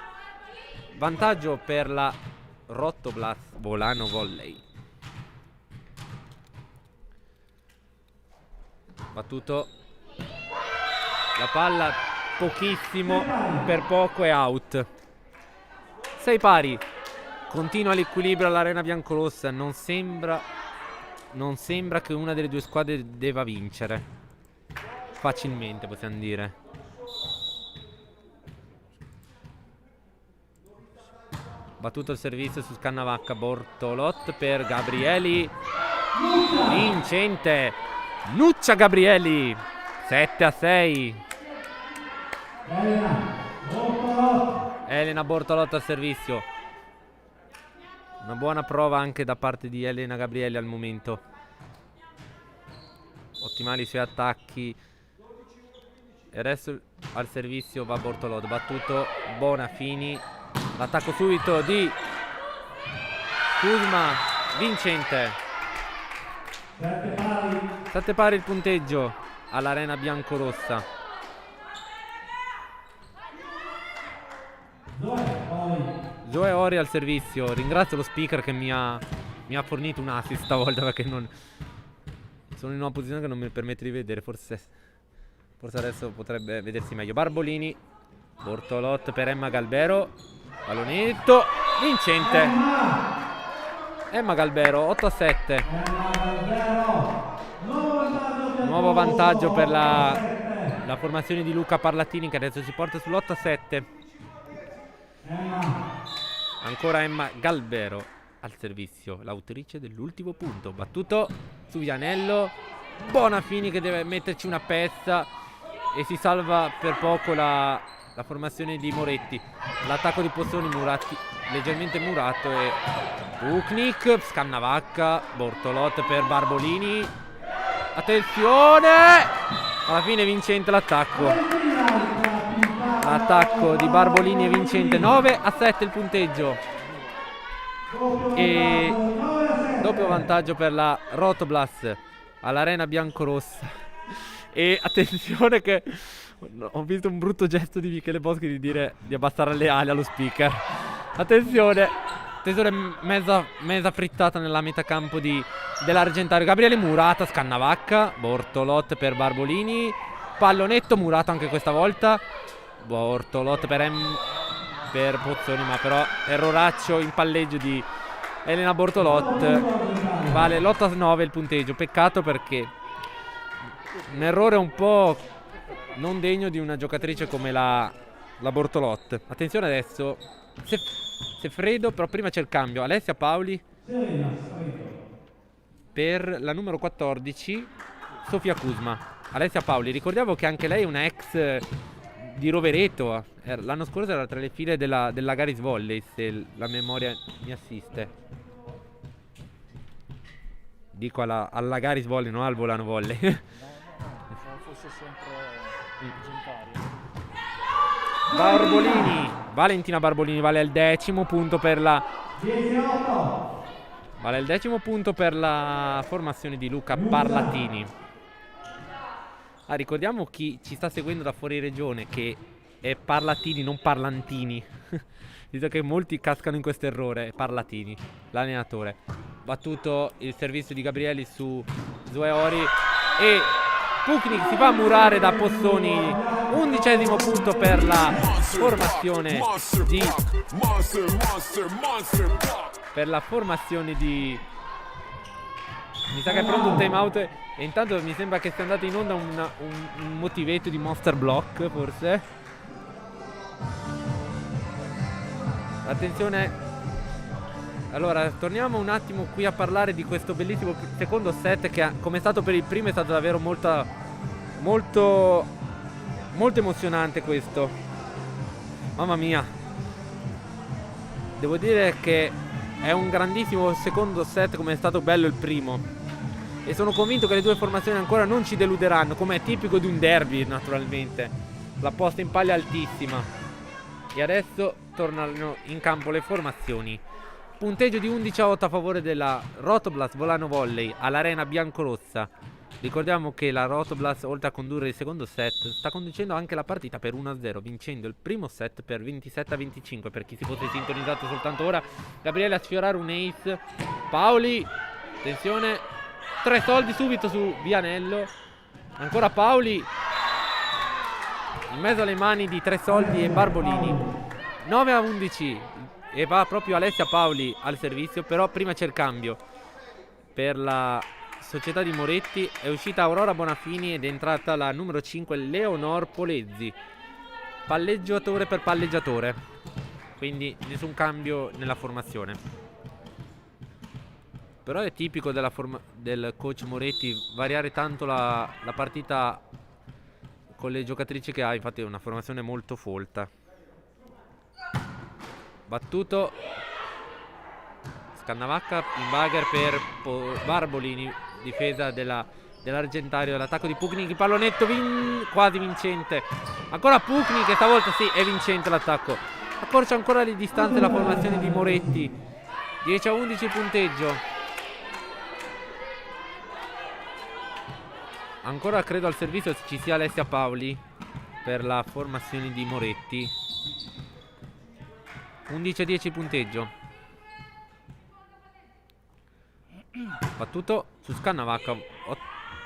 Vantaggio per la Rotoblast Volano Volley. Battuto la palla pochissimo, per poco è out. 6 pari. Continua l'equilibrio all'Arena Biancorossa. Non sembra che una delle due squadre debba vincere facilmente, possiamo dire. Battuto il servizio su Scannavacca, Bortolot per Gabrieli, vincente Nuccia Gabrieli. 7-6. Elena Bortolotto al servizio. Una buona prova anche da parte di Elena Gabrieli al momento. Ottimali i suoi attacchi. E adesso al servizio va Bortolotto. Battuto Bonafini. L'attacco subito di Kuzma vincente. 7 pari il punteggio all'Arena Biancorossa. Zoe Ori al servizio. Ringrazio lo speaker che mi ha fornito un assist stavolta, perché non sono in una posizione che non mi permette di vedere. Forse adesso potrebbe vedersi meglio. Barbolini, Bortolot per Emma Galbero, pallonetto vincente. Emma Galbero 8-7. Nuovo vantaggio per la formazione di Luca Parlatini, che adesso si porta sull'8-7. Ancora Emma Galbero al servizio, l'autrice dell'ultimo punto. Battuto su Vianello, Bonafini che deve metterci una pezza e si salva per poco la formazione di Moretti. L'attacco di Pozzoni leggermente murato, e Puknik, Scannavacca, Bortolot per Barbolini. Attenzione! Alla fine vincente l'attacco. L'attacco di Barbolini è vincente. 9-7 il punteggio. E doppio vantaggio per la Rotoblas all'Arena Biancorossa. E attenzione che ho visto un brutto gesto di Michele Boschi di abbassare le ali allo speaker. Attenzione, mezza frittata nella metacampo dell'Argentario. Gabriele Murata, Scannavacca, Bortolot per Barbolini, pallonetto murato anche questa volta. Bortolot per Pozzoni, ma però erroraccio in palleggio di Elena Bortolot. Vale l'8-9 il punteggio. Peccato, perché un errore un po' non degno di una giocatrice come la Bortolot. Attenzione adesso, Sefredo, però prima c'è il cambio. Alessia Paoli per la numero 14, Sofia Kuzma. Alessia Paoli, ricordiamo che anche lei è una ex di Rovereto. L'anno scorso era tra le file della Garis Volley, se la memoria mi assiste. Dico alla Garis Volley, non al Volano Volley. Fosse sempre Argentario. Barbolini, Valentina Barbolini vale il 10° punto per la formazione di Luca Parlatini. Ricordiamo chi ci sta seguendo da fuori regione che è Parlatini, non Parlantini. Visto che molti cascano in questo errore. Parlatini, l'allenatore. Battuto il servizio di Gabrielli su Zoe Ori, e Puknik si fa murare da Pozzoni. 11° punto per la formazione di mi sa che è pronto un time out, e intanto mi sembra che sia andato in onda un motivetto di Monster Block, forse. Attenzione. Allora, torniamo un attimo qui a parlare di questo bellissimo secondo set, che come è stato per il primo è stato davvero molto emozionante questo. Mamma mia. Devo dire che è un grandissimo secondo set, come è stato bello il primo. E sono convinto che le due formazioni ancora non ci deluderanno, come è tipico di un derby, naturalmente. La posta in palla è altissima. E adesso tornano in campo le formazioni. Punteggio di 11-8 a favore della Rotoblas Volano Volley all'Arena Biancorossa. Ricordiamo che la Rotoblas, oltre a condurre il secondo set, sta conducendo anche la partita per 1-0, vincendo il primo set per 27-25. Per chi si fosse sintonizzato soltanto ora, Gabriele a sfiorare un ace. Paoli, attenzione, 3 soldi subito su Vianello. Ancora Paoli, in mezzo alle mani di 3 soldi e Barbolini. 9-11, e va proprio Alessia Paoli al servizio, però prima c'è il cambio per la società di Moretti. È uscita Aurora Bonafini ed è entrata la numero 5 Leonor Polezzi, palleggiatore per palleggiatore, quindi nessun cambio nella formazione. Però è tipico del coach Moretti variare tanto la partita con le giocatrici che ha, infatti è una formazione molto folta. Battuto Scannavacca in bagger per Barbolini, difesa dell'Argentario. L'attacco di Puknik, il pallonetto quasi vincente. Ancora Puknik, e stavolta sì, è vincente l'attacco. Accorcia ancora le distanze la formazione di Moretti, 10-11 il punteggio. Ancora credo al servizio ci sia Alessia Paoli per la formazione di Moretti. 11-10 il punteggio. Battuto su Scannavacca.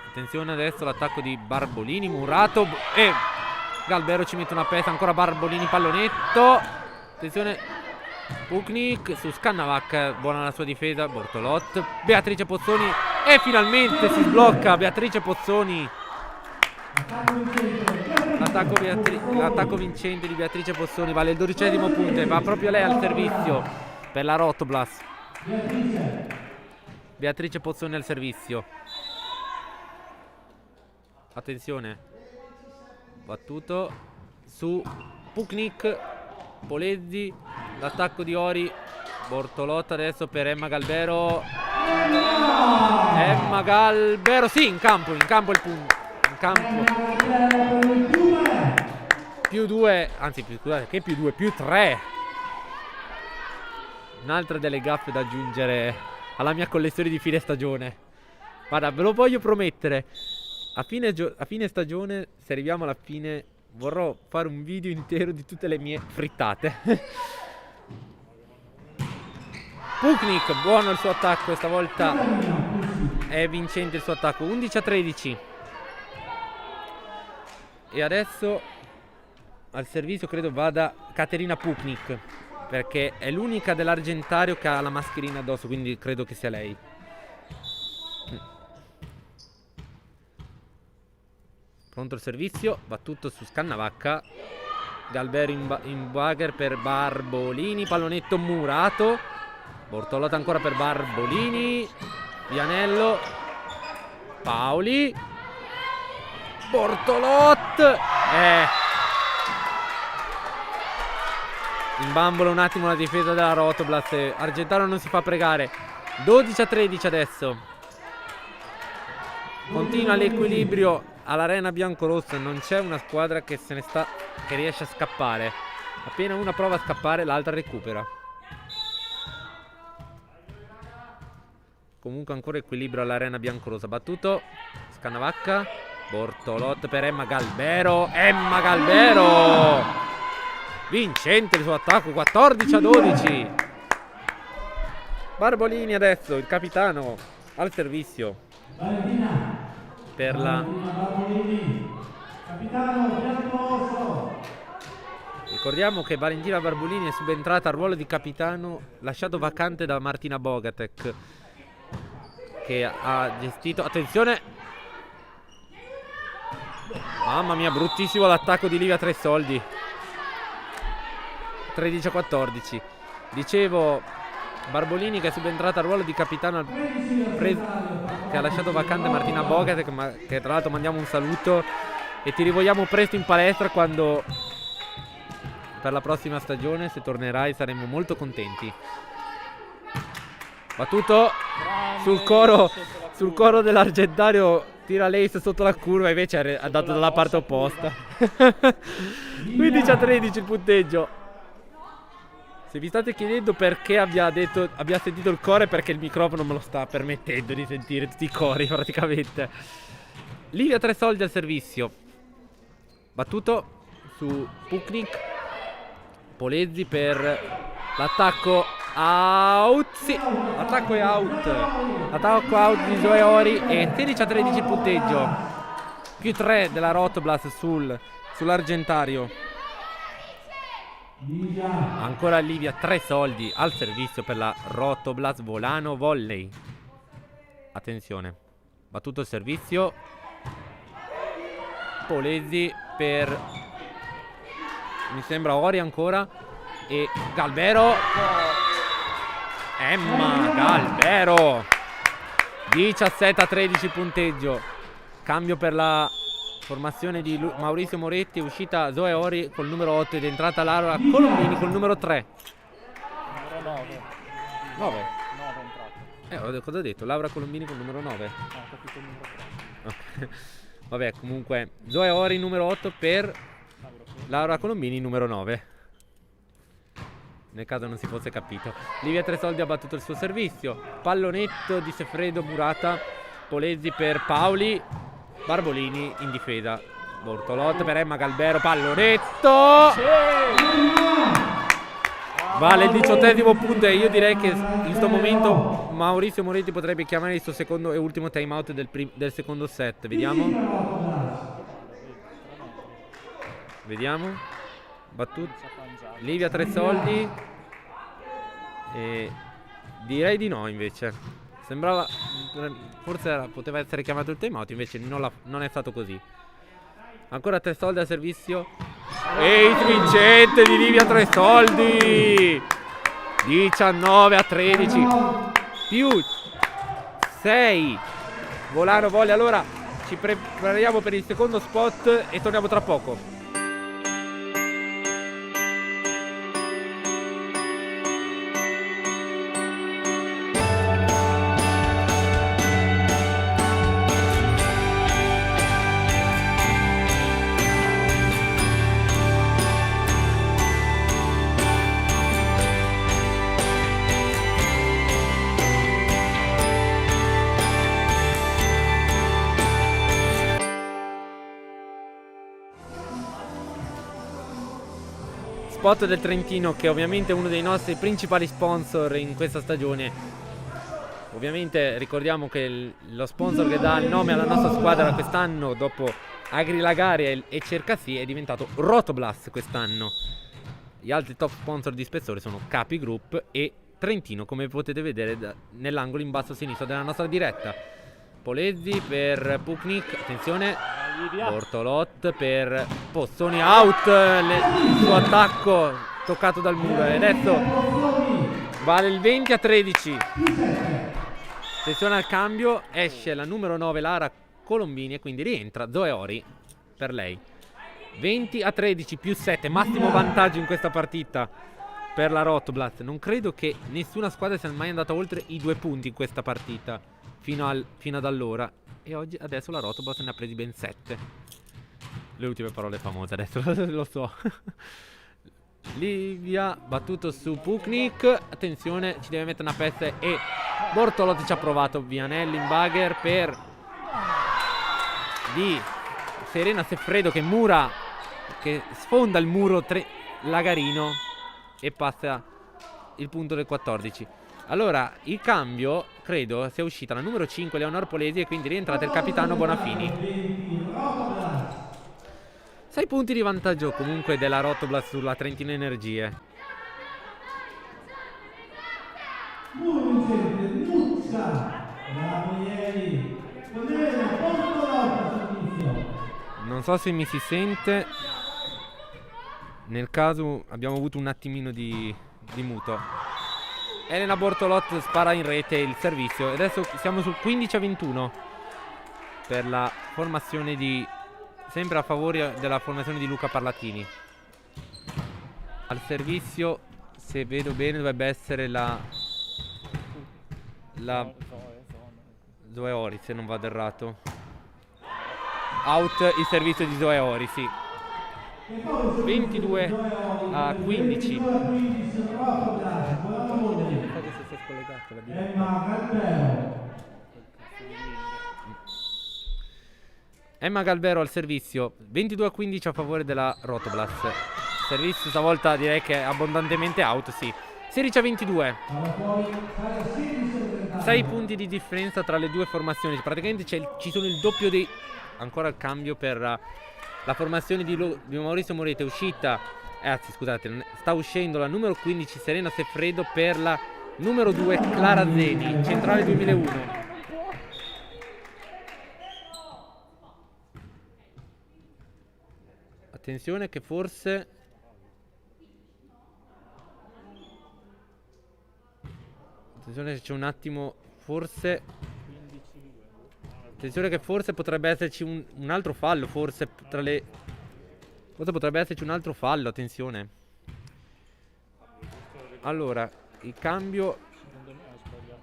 Attenzione adesso l'attacco di Barbolini. Murato e Galbero ci mette una pesta. Ancora Barbolini, pallonetto. Attenzione Puknik su Scannavacca. Buona la sua difesa. Bortolot, Beatrice Pozzoni. E finalmente si sblocca Beatrice Pozzoni. L'attacco vincente di Beatrice Pozzoni vale il 12° punto e va proprio lei al servizio per la Rotoblas. Beatrice Pozzoni al servizio. Attenzione. Battuto su Puknik. Polezzi. L'attacco di Ori. Bortolotta adesso per Emma Galbero. Emma Galbero. Sì, in campo il punto. In campo. Più 2. Anzi, scusate, che più 2? Più 3. Un'altra delle gaffe da aggiungere alla mia collezione di fine stagione. Guarda, ve lo voglio promettere. A fine stagione, se arriviamo alla fine, vorrò fare un video intero di tutte le mie frittate. Puknik, buono il suo attacco, questa volta è vincente il suo attacco. 11-13. E adesso al servizio credo vada Caterina Puknik, perché è l'unica dell'Argentario che ha la mascherina addosso, quindi credo che sia lei. Pronto il servizio, battuto su Scannavacca. Galbero in bagger per Barbolini, pallonetto murato. Bortolotta ancora per Barbolini. Vianello. Paoli. Bortolot. In bambolo un attimo la difesa della Rotoblas. Argentano non si fa pregare. 12-13 adesso. Continua l'equilibrio all'Arena Biancorossa. Non c'è una squadra che se ne sta, che riesce a scappare. Appena una prova a scappare, l'altra recupera. Comunque ancora equilibrio all'Arena Biancorossa. Battuto Scannavacca. Bortolot per Emma Galbero. Emma Galbero vincente il suo attacco. 14-12. Barbolini adesso, il capitano, al servizio per la... Ricordiamo che Valentina Barbolini è subentrata al ruolo di capitano, lasciato vacante da Martina Bogatek, che ha gestito... Attenzione! Mamma mia, bruttissimo l'attacco di Livia Tresoldi. 13-14. Dicevo, Barbolini che è subentrata al ruolo di capitano, che ha lasciato vacante Martina Bogatek, che tra l'altro mandiamo un saluto e ti rivogliamo presto in palestra quando... per la prossima stagione, se tornerai saremo molto contenti. Battuto sul coro dell'Argentario, tira l'ace sotto la curva, invece ha dato dalla parte opposta. 15-13 il punteggio. Se vi state chiedendo perché abbia sentito il coro, è perché il microfono me lo sta permettendo di sentire tutti i cori praticamente. Livia Tresoldi al servizio. Battuto su Puknik. Polezzi per l'attacco out. Sì, l'attacco è out. Attacco out di Zoe Ori. E 16-13 il punteggio. Più 3 della Rotoblas sull'Argentario. Ancora Livia Tresoldi al servizio per la Rotoblas Volano Volley. Attenzione. Battuto il servizio. Polezzi per... mi sembra Ori ancora. E Galbero. Emma Galbero. 17-13 punteggio. Cambio per la formazione di Maurizio Moretti. È uscita Zoe Ori col numero 8 ed è entrata Laura Colombini col numero 3. Numero 9. 9? 9 è entrato. Cosa ho detto? Laura Colombini col numero 9. Ho capito il numero 3. Okay. Vabbè, comunque Zoe Ori numero 8 per Laura Colombini numero 9. nel caso non si fosse capito. Livia Tresoldi ha battuto il suo servizio. Pallonetto di Sefredo Murata. Polezzi per Paoli. Barbolini in difesa. Bortolot per Emma Galbero. Pallonetto! Vale il 18° punto e io direi che in questo momento Maurizio Moretti potrebbe chiamare il suo secondo e ultimo time out del secondo set. Vediamo. Vediamo. Battuta. Livia Tresoldi. E direi di no invece. Sembrava, forse poteva essere chiamato il time out, invece non è stato così. Ancora Tresoldi al servizio. E il vincente di Livia Tresoldi. 19-13 più 6. Volano volle. Allora ci prepariamo per il secondo spot e torniamo tra poco. Spot del Trentino, che ovviamente è uno dei nostri principali sponsor in questa stagione. Ovviamente ricordiamo che lo sponsor che dà il nome alla nostra squadra quest'anno, dopo Agrilagaria e Cercasì, è diventato Rotoblast quest'anno. Gli altri top sponsor di spessore sono Capi Group e Trentino, come potete vedere nell'angolo in basso a sinistra della nostra diretta. Polezzi per Puknik, attenzione. Bortolot per Pozzoni, out. Il suo attacco toccato dal muro e adesso vale il 20-13. Attenzione al cambio, esce la numero 9 Lara Colombini e quindi rientra Zoe Ori per lei. 20-13 più 7, massimo vantaggio in questa partita per la Rotoblast. Non credo che nessuna squadra sia mai andata oltre i 2 punti in questa partita fino ad allora. E adesso la Rotoblast ne ha presi ben 7. Le ultime parole famose adesso lo so. Livia battuto su Puknik. Attenzione, ci deve mettere una peste e Bortolotti ci ha provato. Vianelli in bagger per di Serena Sefredo che sfonda il muro Lagarino e passa il punto del 14. Allora, il cambio, credo, sia uscita la numero 5 Leonor Polesi e quindi rientrata il capitano Bonafini. 6 punti di vantaggio comunque della Rotoblast sulla Trentino Energie. Non so se mi si sente. Nel caso abbiamo avuto un attimino di muto. Elena Bortolot spara in rete il servizio. E adesso siamo sul 15-21 per la formazione sempre a favore della formazione di Luca Parlatini. Al servizio, se vedo bene, dovrebbe essere la Zoe Ori, se non vado errato. Out il servizio di Zoe Ori, sì. 22-15. Emma Galbero al servizio. 22-15 a favore della Rotoblast. Servizio stavolta direi che è abbondantemente out, sì. 16-22. 6 punti di differenza tra le due formazioni. Praticamente ci sono il doppio dei... Ancora il cambio per la formazione di Maurizio Moretti. È uscita, anzi scusate, sta uscendo la numero 15 Serena Sefredo per la numero 2 Clara Zeni, centrale 2001. Attenzione che forse c'è un attimo, forse attenzione che forse potrebbe esserci un altro fallo, forse potrebbe esserci un altro fallo, attenzione. Allora, il cambio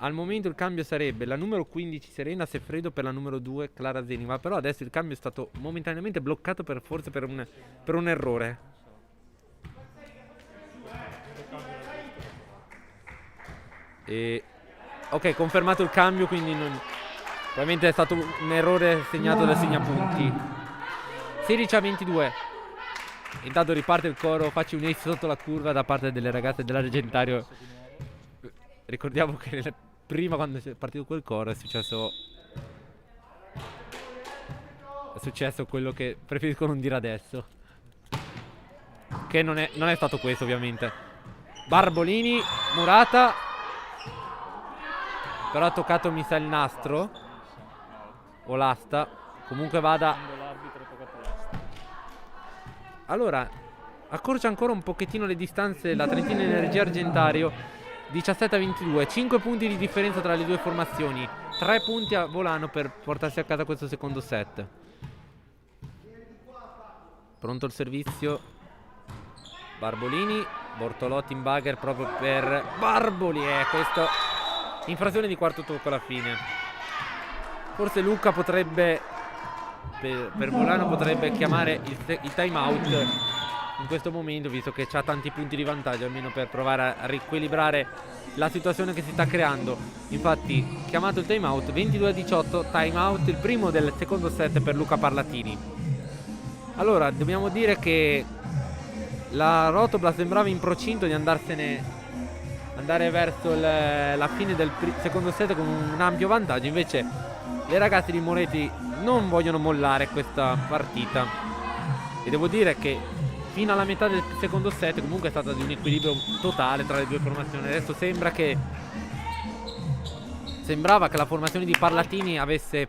al momento il cambio sarebbe la numero 15 Serena Sefredo per la numero 2 Clara Zeni, ma però adesso il cambio è stato momentaneamente bloccato forse per un errore. E ok, confermato il cambio, quindi probabilmente è stato un errore segnato dal segnapunti. 16-22. Intanto riparte il coro, facci un ace sotto la curva da parte delle ragazze dell'Argentario. Ricordiamo che prima, quando è partito quel coro, è successo quello che preferisco non dire adesso, che non è stato questo, ovviamente. Barbolini, Murata, però ha toccato, mi sa, il nastro o l'asta. Comunque vada. L'arbitro ha toccato l'asta. Allora, accorcia ancora un pochettino le distanze la Trentina Energia Argentario. 17-22, 5 punti di differenza tra le due formazioni, 3 punti a volano per portarsi a casa questo secondo set. Pronto il servizio. Barbolini, Bortolotti in bugger proprio per Barboli. Questo infrazione di quarto tocco alla fine. Forse Luca potrebbe, per volano potrebbe chiamare il time out in questo momento, visto che c'ha tanti punti di vantaggio, almeno per provare a riequilibrare la situazione che si sta creando. Infatti chiamato il time out, 22-18, time out, il primo del secondo set per Luca Parlatini. Allora, dobbiamo dire che la Rotoblas sembrava in procinto di andare verso la fine del secondo set con un ampio vantaggio. Invece le ragazze di Moretti non vogliono mollare questa partita, e devo dire che fino alla metà del secondo set comunque è stata di un equilibrio totale tra le due formazioni. Adesso sembrava che la formazione di Parlatini avesse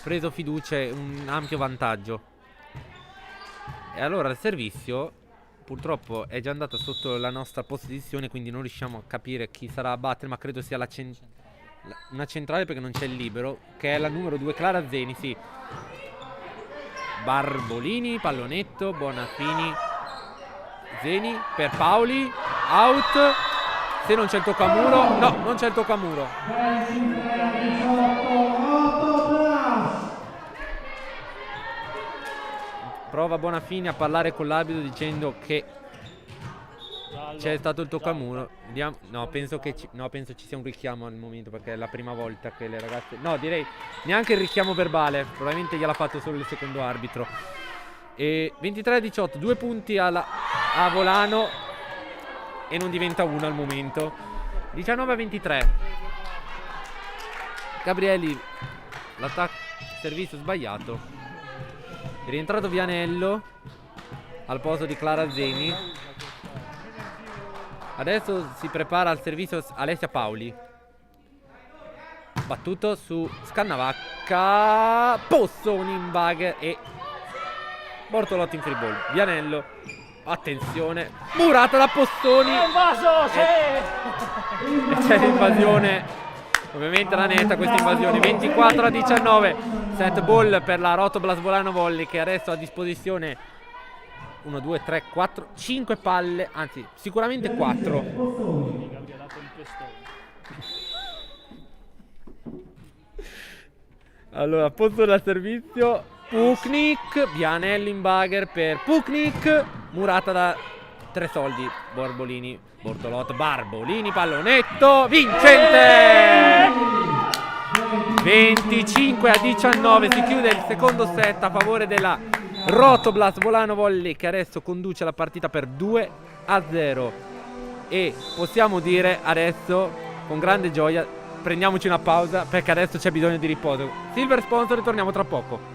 preso fiducia e un ampio vantaggio. E allora il servizio purtroppo è già andato sotto la nostra posizione, quindi non riusciamo a capire chi sarà a battere, ma credo sia una centrale, perché non c'è il libero, che è la numero 2, Clara Zeni, sì. Barbolini, pallonetto, Bonafini, Zeni per Paoli, out. Se non c'è il toccamuro, no, non c'è il toccamuro. Prova Bonafini a parlare con l'arbitro dicendo che c'è stato il toccamuro. Vediamo. No, penso ci sia un richiamo al momento, perché è la prima volta che le ragazze... No, direi neanche il richiamo verbale, probabilmente gliel'ha fatto solo il secondo arbitro. E 23-18, 2 punti a volano, e non diventa 1 al momento. 19-23. Gabrielli, l'attacco, servizio sbagliato. È rientrato Vianello al posto di Clara Zeni. Adesso si prepara al servizio Alessia Paoli. Battuto su Scannavacca, Pozzoni in bug e Bortolotti in free ball. Vianello, attenzione, Murata da Pozzoni. Invaso, sì! E c'è l'invasione, ovviamente la netta questa invasione. 24-19, set ball per la Rotoblas Volano Volley, che adesso ha a disposizione 1, 2, 3, 4, 5 palle, anzi sicuramente 4. Allora, posto da servizio, Puknik, Vianello in bugger per Puknik, Murata da 3 soldi, Borbolini, Bortolotto, Barbolini, pallonetto, vincente! 25-19, si chiude il secondo set a favore della Rotoblas Volano Volley, che adesso conduce la partita per 2-0. E possiamo dire adesso con grande gioia, prendiamoci una pausa, perché adesso c'è bisogno di riposo. Silver Sponsor, ritorniamo tra poco.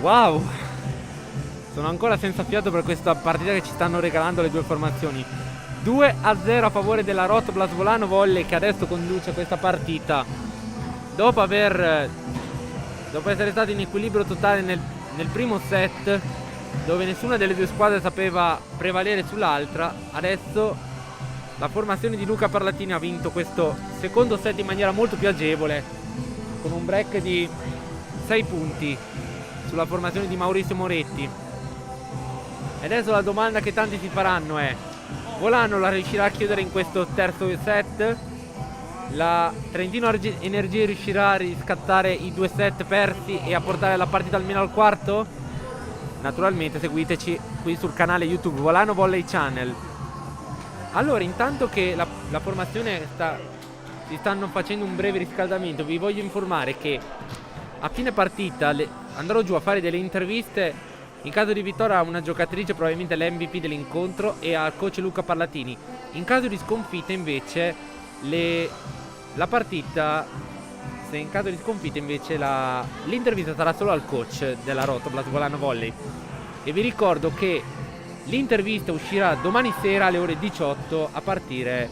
Wow! Sono ancora senza fiato per questa partita che ci stanno regalando le due formazioni. 2-0 a favore della Rotoblas Volano Volley, che adesso conduce questa partita dopo essere stato in equilibrio totale nel primo set, dove nessuna delle due squadre sapeva prevalere sull'altra. Adesso la formazione di Luca Parlatini ha vinto questo secondo set in maniera molto più agevole, con un break di 6 punti sulla formazione di Maurizio Moretti. E adesso la domanda che tanti si faranno è: Volano la riuscirà a chiudere in questo terzo set? La Trentino Energie riuscirà a riscattare i 2 set persi e a portare la partita almeno al quarto? Naturalmente seguiteci qui sul canale YouTube Volano Volley Channel. Allora, intanto che la formazione si stanno facendo un breve riscaldamento, vi voglio informare che a fine partita andrò giù a fare delle interviste. In caso di vittoria a una giocatrice, probabilmente l'MVP dell'incontro, e al coach Luca Parlatini. In caso di sconfitta invece la partita, se in caso di sconfitta invece l'intervista sarà solo al coach della Rotoblas Volano Volley. E vi ricordo che l'intervista uscirà domani sera alle ore 18 a partire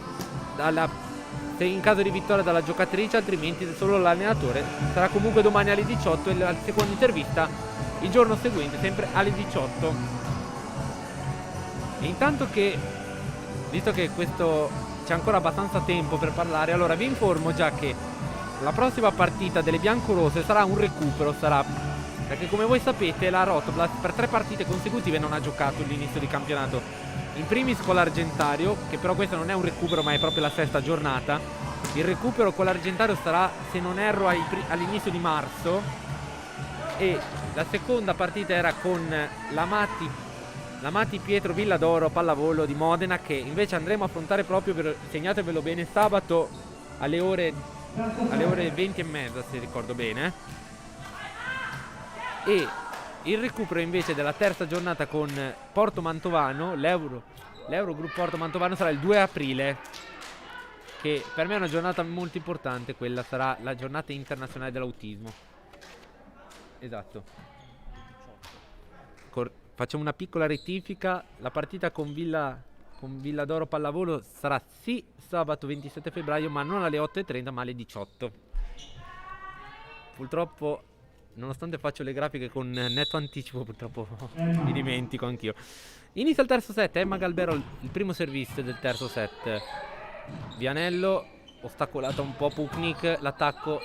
se in caso di vittoria dalla giocatrice, altrimenti solo l'allenatore. Sarà comunque domani alle 18 e la seconda intervista il giorno seguente, sempre alle 18. E intanto che, visto che c'è ancora abbastanza tempo per parlare, allora vi informo già che la prossima partita delle biancorosse sarà un recupero, perché come voi sapete la Rotoblas per 3 partite consecutive non ha giocato l'inizio di campionato. In primis con l'Argentario, che però questo non è un recupero ma è proprio la 6ª giornata. Il recupero con l'Argentario sarà, se non erro, all'inizio di marzo. E la seconda partita era con la Mati Pietro Villadoro Pallavolo di Modena, che invece andremo a affrontare proprio, segnatevelo bene, sabato alle ore 20:30, se ricordo bene. E il recupero invece della terza giornata con Porto Mantovano, l'Eurogroup Porto Mantovano, sarà il 2 aprile, che per me è una giornata molto importante. Quella sarà la giornata internazionale dell'autismo. Esatto. Facciamo una piccola rettifica: la partita con Villadoro Pallavolo sarà sì sabato 27 febbraio, ma non alle 8:30 ma alle 18. Purtroppo, nonostante faccio le grafiche con netto anticipo, purtroppo mi dimentico anch'io. Inizia il terzo set, Emma Galbero il primo servizio del terzo set. Vianello, ostacolata un po' Puknik, l'attacco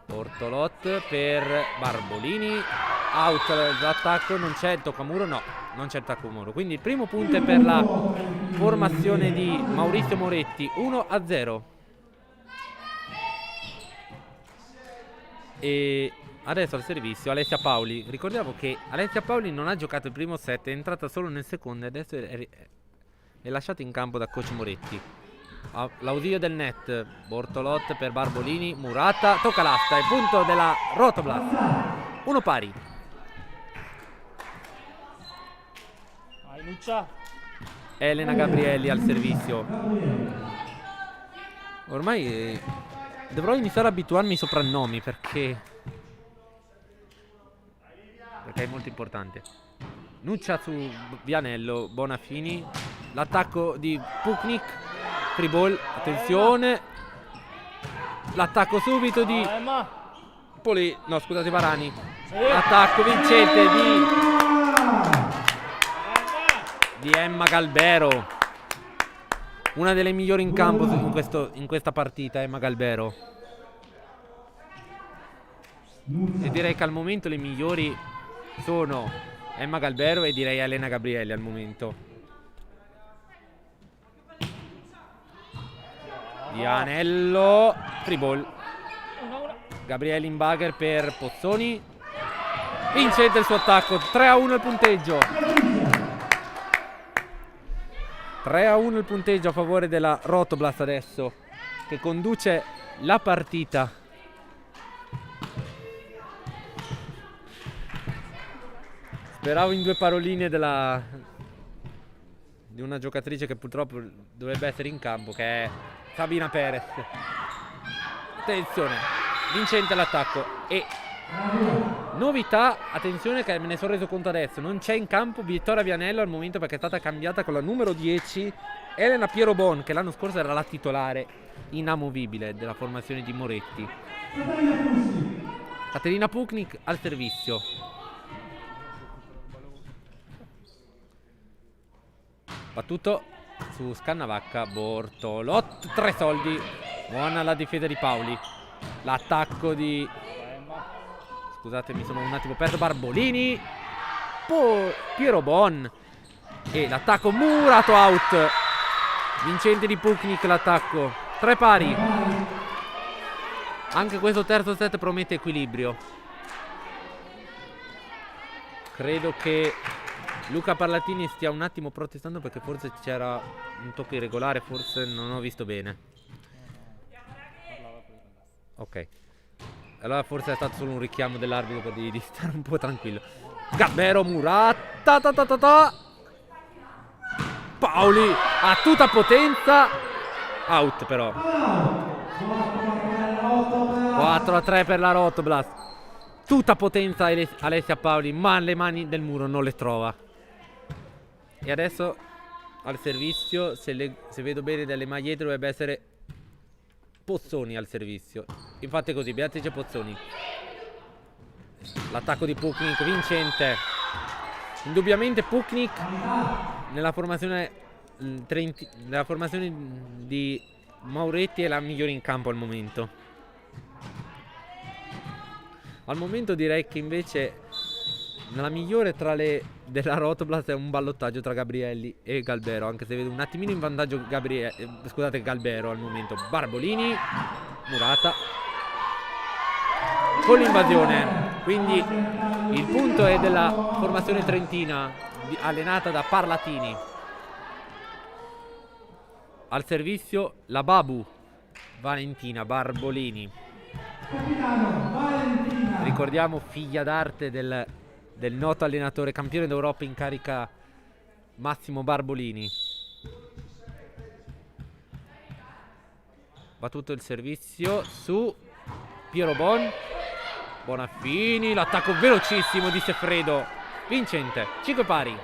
Bortolot per Barbolini, out l'attacco, non c'è il toccamuro, no, non c'è il toccamuro, quindi il primo punto è per la formazione di Maurizio Moretti, 1-0. E adesso al servizio Alessia Paoli. Ricordiamo che Alessia Paoli non ha giocato il primo set, è entrata solo nel secondo e adesso è lasciata in campo da coach Moretti. L'ausilio del net, Bortolot per Barbolini, Murata, tocca l'asta, il punto della Rotoblas, 1 pari. Vai Nuccia. Elena Gabrielli al servizio. Ormai dovrò iniziare ad abituarmi ai soprannomi perché è molto importante. Nuccia su Vianello, Bonafini, l'attacco di Puknik, free ball, attenzione, l'attacco subito di Varani, attacco vincente di Emma Galbero, una delle migliori in campo in questa partita. Emma Galbero, e direi che al momento le migliori sono Emma Galbero e direi Elena Gabrielli al momento. Vianello, free ball, Gabrielli in bagger per Pozzoni, vincente il suo attacco, 3-1 il punteggio. 3-1 il punteggio a favore della Rotoblas adesso, che conduce la partita. Speravo in 2 paroline di una giocatrice che purtroppo dovrebbe essere in campo, che è Sabina Perez. Attenzione, vincente l'attacco e Novità, attenzione che me ne sono reso conto adesso, non c'è in campo Vittoria Vianello al momento perché è stata cambiata con la numero 10 Elena Pierobon, che l'anno scorso era la titolare inamovibile della formazione di Moretti. Caterina Puknik al servizio. Battuto su Scannavacca, Bortolotto, 3 soldi. Buona la difesa di Paoli. L'attacco di... Scusate, mi sono un attimo perso. Barbolini. Piero Bon. E l'attacco Murato out. Vincente di Puknik l'attacco. 3 pari. Anche questo terzo set promette equilibrio. Credo che Luca Parlatini stia un attimo protestando perché forse c'era un tocco irregolare, forse non ho visto bene. Ok. Allora forse è stato solo un richiamo dell'arbitro per di stare un po' tranquillo. Gabbero Murata. Paoli a tutta potenza. Out però. 4-3 per la Rotoblast. Tutta potenza Alessia Paoli, ma le mani del muro non le trova. E adesso al servizio, se vedo bene dalle magliette, dovrebbe essere Pozzoni al servizio. Infatti è così, Beatrice Pozzoni. L'attacco di Puknik vincente. Indubbiamente Puknik nella formazione di Mauretti è la migliore in campo al momento. Al momento direi che invece la migliore tra le della Rotoblast è un ballottaggio tra Gabrielli e Galbero, anche se vedo un attimino in vantaggio Galbero al momento. Barbolini, Murata con l'invasione. Quindi il punto è della formazione trentina allenata da Parlatini. Al servizio la Babu Valentina Barbolini. Ricordiamo figlia d'arte del noto allenatore campione d'Europa in carica Massimo Barbolini. Battuto il servizio su Piero Bon. Bonafini, l'attacco velocissimo di Sefredo. Vincente, 5 pari.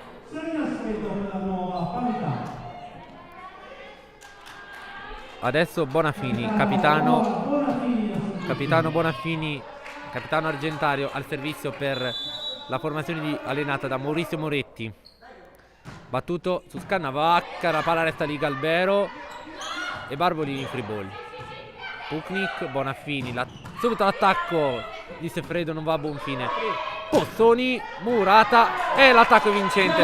Adesso Bonafini, capitano Bonafini, capitano argentario al servizio per la formazione allenata da Maurizio Moretti. Battuto su Scannavacca, la palla resta lì Galbero e Barbolini in free ball. Puknik, Bonafini, subito l'attacco di Sefredo non va a buon fine. Pozzoni, Murata e l'attacco vincente.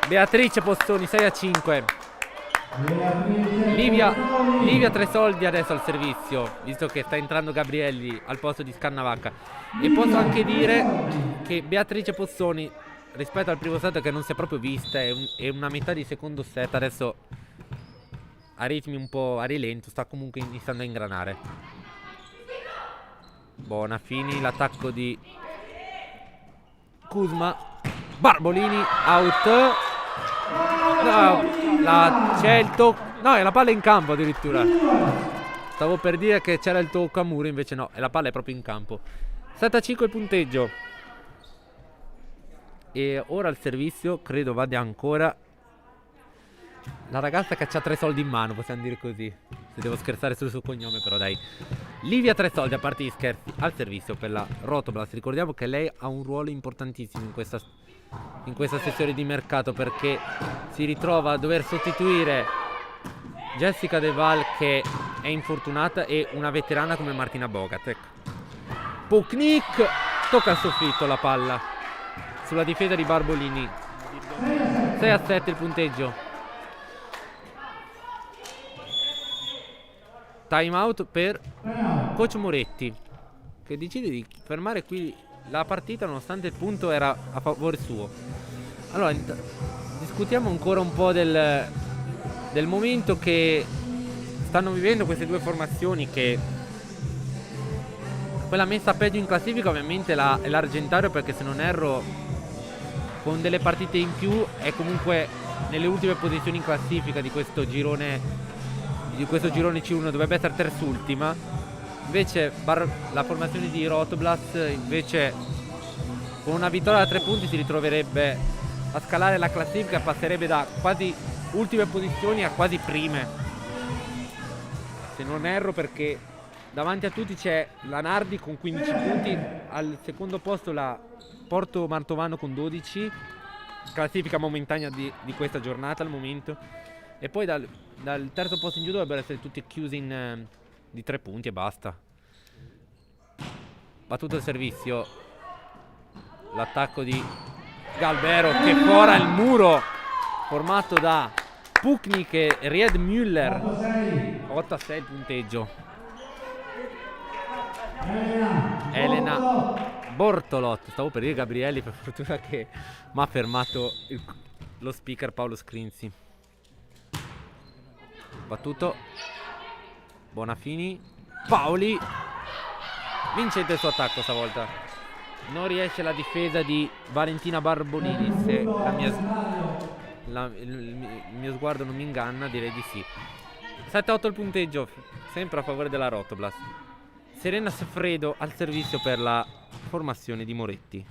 Beatrice Pozzoni 6-5. Livia 3 soldi adesso al servizio, visto che sta entrando Gabrielli al posto di Scannavacca. E posso anche dire che Beatrice Pozzoni rispetto al primo set, che non si è proprio vista, è una metà di secondo set adesso a ritmi un po' a rilento, sta comunque iniziando a ingranare. Bonafini, l'attacco di Kuzma, Barbolini out. No, c'è il tocco. No, è la palla in campo addirittura. Stavo per dire che c'era il tocco a muro, invece no, la palla è proprio in campo. 7-5 il punteggio. E ora al servizio credo vada ancora la ragazza che ha 3 soldi in mano, possiamo dire così. Se devo scherzare sul suo cognome, però dai. Livia 3 soldi, a parte gli scherzi, al servizio per la Rotoblast. Ricordiamo che lei ha un ruolo importantissimo in questa sessione di mercato, perché si ritrova a dover sostituire Jessica De Val, che è infortunata, e una veterana come Martina Bogat. Ecco. Puknik tocca al soffitto la palla sulla difesa di Barbolini. 6-7 il punteggio. Time out per coach Moretti, che decide di fermare qui la partita nonostante il punto era a favore suo. Allora discutiamo ancora un po' del momento che stanno vivendo queste due formazioni, che quella messa peggio in classifica ovviamente è l'Argentario, perché se non erro con delle partite in più è comunque nelle ultime posizioni in classifica di questo girone C1, dovrebbe essere terzultima. Invece la formazione di Rotoblast invece con una vittoria da 3 punti si ritroverebbe a scalare la classifica e passerebbe da quasi ultime posizioni a quasi prime, se non erro, perché davanti a tutti c'è la Nardi con 15 punti, al secondo posto la Porto Mantovano con 12, classifica momentanea di questa giornata al momento, e poi dal terzo posto in giù dovrebbero essere tutti chiusi di 3 punti e basta. Battuto il servizio, l'attacco di Galbero che fora il muro formato da Puknik e Ried Müller. 8-6 il punteggio. Elena Bortolot, stavo per dire Gabrielli, per fortuna che mi ha fermato lo speaker Paolo Scrinzi. Battuto Bonafini, Paoli, vincente il suo attacco stavolta. Non riesce la difesa di Valentina Barbolini, se il mio sguardo non mi inganna, direi di sì. 7-8 il punteggio, sempre a favore della Rotoblast. Serena Sefredo al servizio per la formazione di Moretti.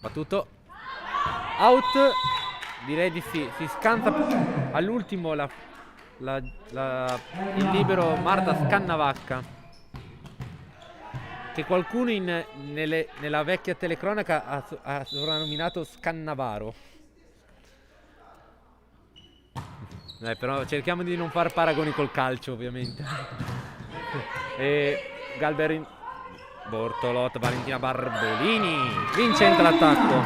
Battuto, out, direi di sì. Si scanta all'ultimo il libero Marta Scannavacca, che qualcuno nella vecchia telecronaca ha soprannominato Scannavaro. Però cerchiamo di non far paragoni col calcio, ovviamente. E Galberin, Bortolot, Valentina Barbolini, vincente l'attacco.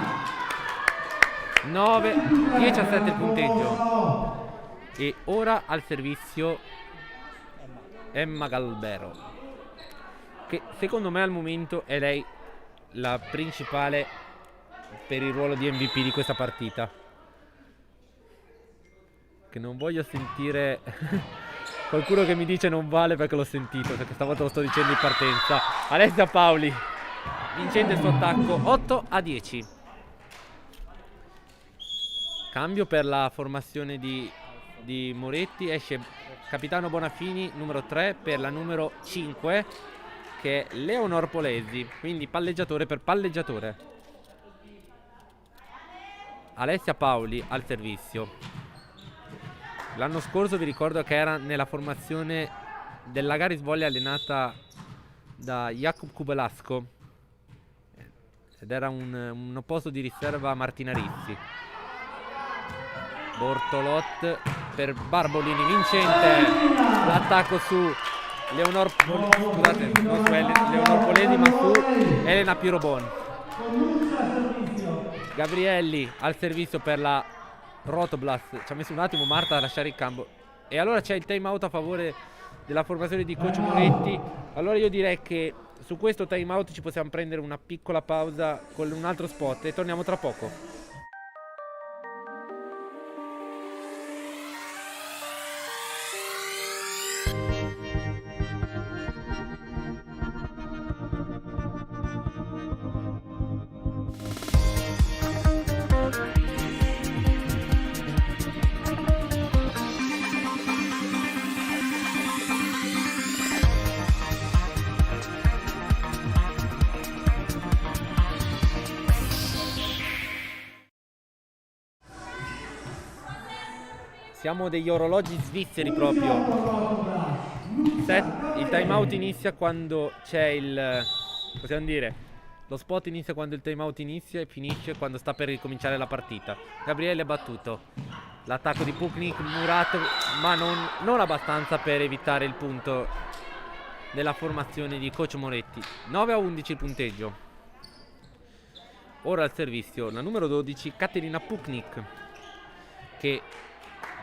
9-17 il punteggio. E ora al servizio Emma Galbero, che secondo me al momento è lei la principale per il ruolo di MVP di questa partita. Che non voglio sentire qualcuno che mi dice non vale perché l'ho sentito, perché stavolta lo sto dicendo in partenza. Alessia Paoli, vincente il suo attacco, 8-10. Cambio per la formazione di Moretti, esce capitano Bonafini numero 3 per la numero 5, che è Leonor Polesi, quindi palleggiatore per palleggiatore. Alessia Paoli al servizio. L'anno scorso vi ricordo che era nella formazione della Garis Volley allenata da Jakub Kubelasco ed era un opposto di riserva a Martina Rizzi. Bortolot per Barbolini, vincente l'attacco su Leonor Polesi, ma su Elena Pirobon. Gabrielli al servizio per la Rotoblast. Ci ha messo un attimo Marta a lasciare il campo, e allora c'è il time out a favore della formazione di coach Moretti. Allora io direi che su questo time out ci possiamo prendere una piccola pausa con un altro spot e torniamo tra poco. Siamo degli orologi svizzeri proprio. Il time out inizia quando c'è possiamo dire, lo spot inizia quando il time out inizia e finisce quando sta per ricominciare la partita. Gabriele ha battuto l'attacco di Puknik, murato, ma non abbastanza per evitare il punto della formazione di coach Moretti. 9-11 il punteggio. Ora al servizio la numero 12 Katerina Puknik, che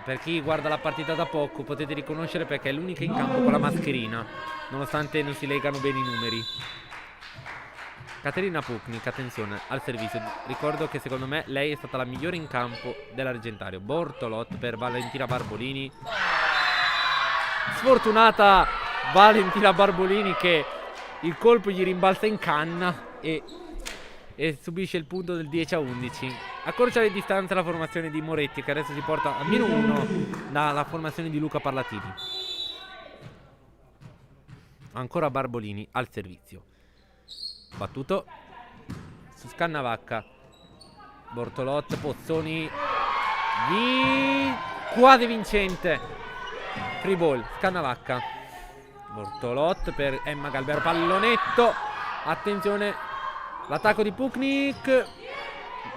per chi guarda la partita da poco potete riconoscere perché è l'unica in campo con la mascherina, nonostante non si legano bene i numeri. Katerina Puknik, attenzione, al servizio. Ricordo che secondo me lei è stata la migliore in campo dell'Argentario. Bortolot per Valentina Barbolini. Sfortunata Valentina Barbolini, che il colpo gli rimbalza in canna e subisce il punto del 10-11. Accorcia le distanze la formazione di Moretti, che adesso si porta a -1, dalla formazione di Luca Parlatini. Ancora Barbolini al servizio. Battuto su Scannavacca. Bortolot, Pozzoni. Quasi vincente. Free ball, Scannavacca. Bortolot per Emma Galbero. Pallonetto. Attenzione. L'attacco di Puknik.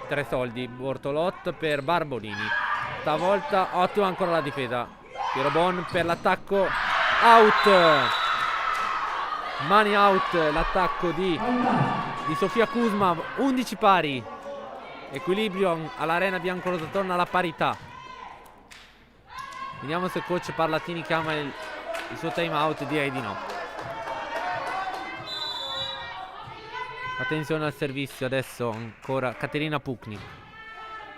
3 soldi. Bortolot per Barbolini. Stavolta ottimo ancora la difesa. Piero Bon per l'attacco. Out. Mani out. L'attacco di Sofia Kuzma. 11 pari. Equilibrio all'Arena Biancorosa. Torna alla parità. Vediamo se il coach Parlatini chiama il suo time out. Direi di no. Attenzione al servizio adesso. Ancora Caterina Puknik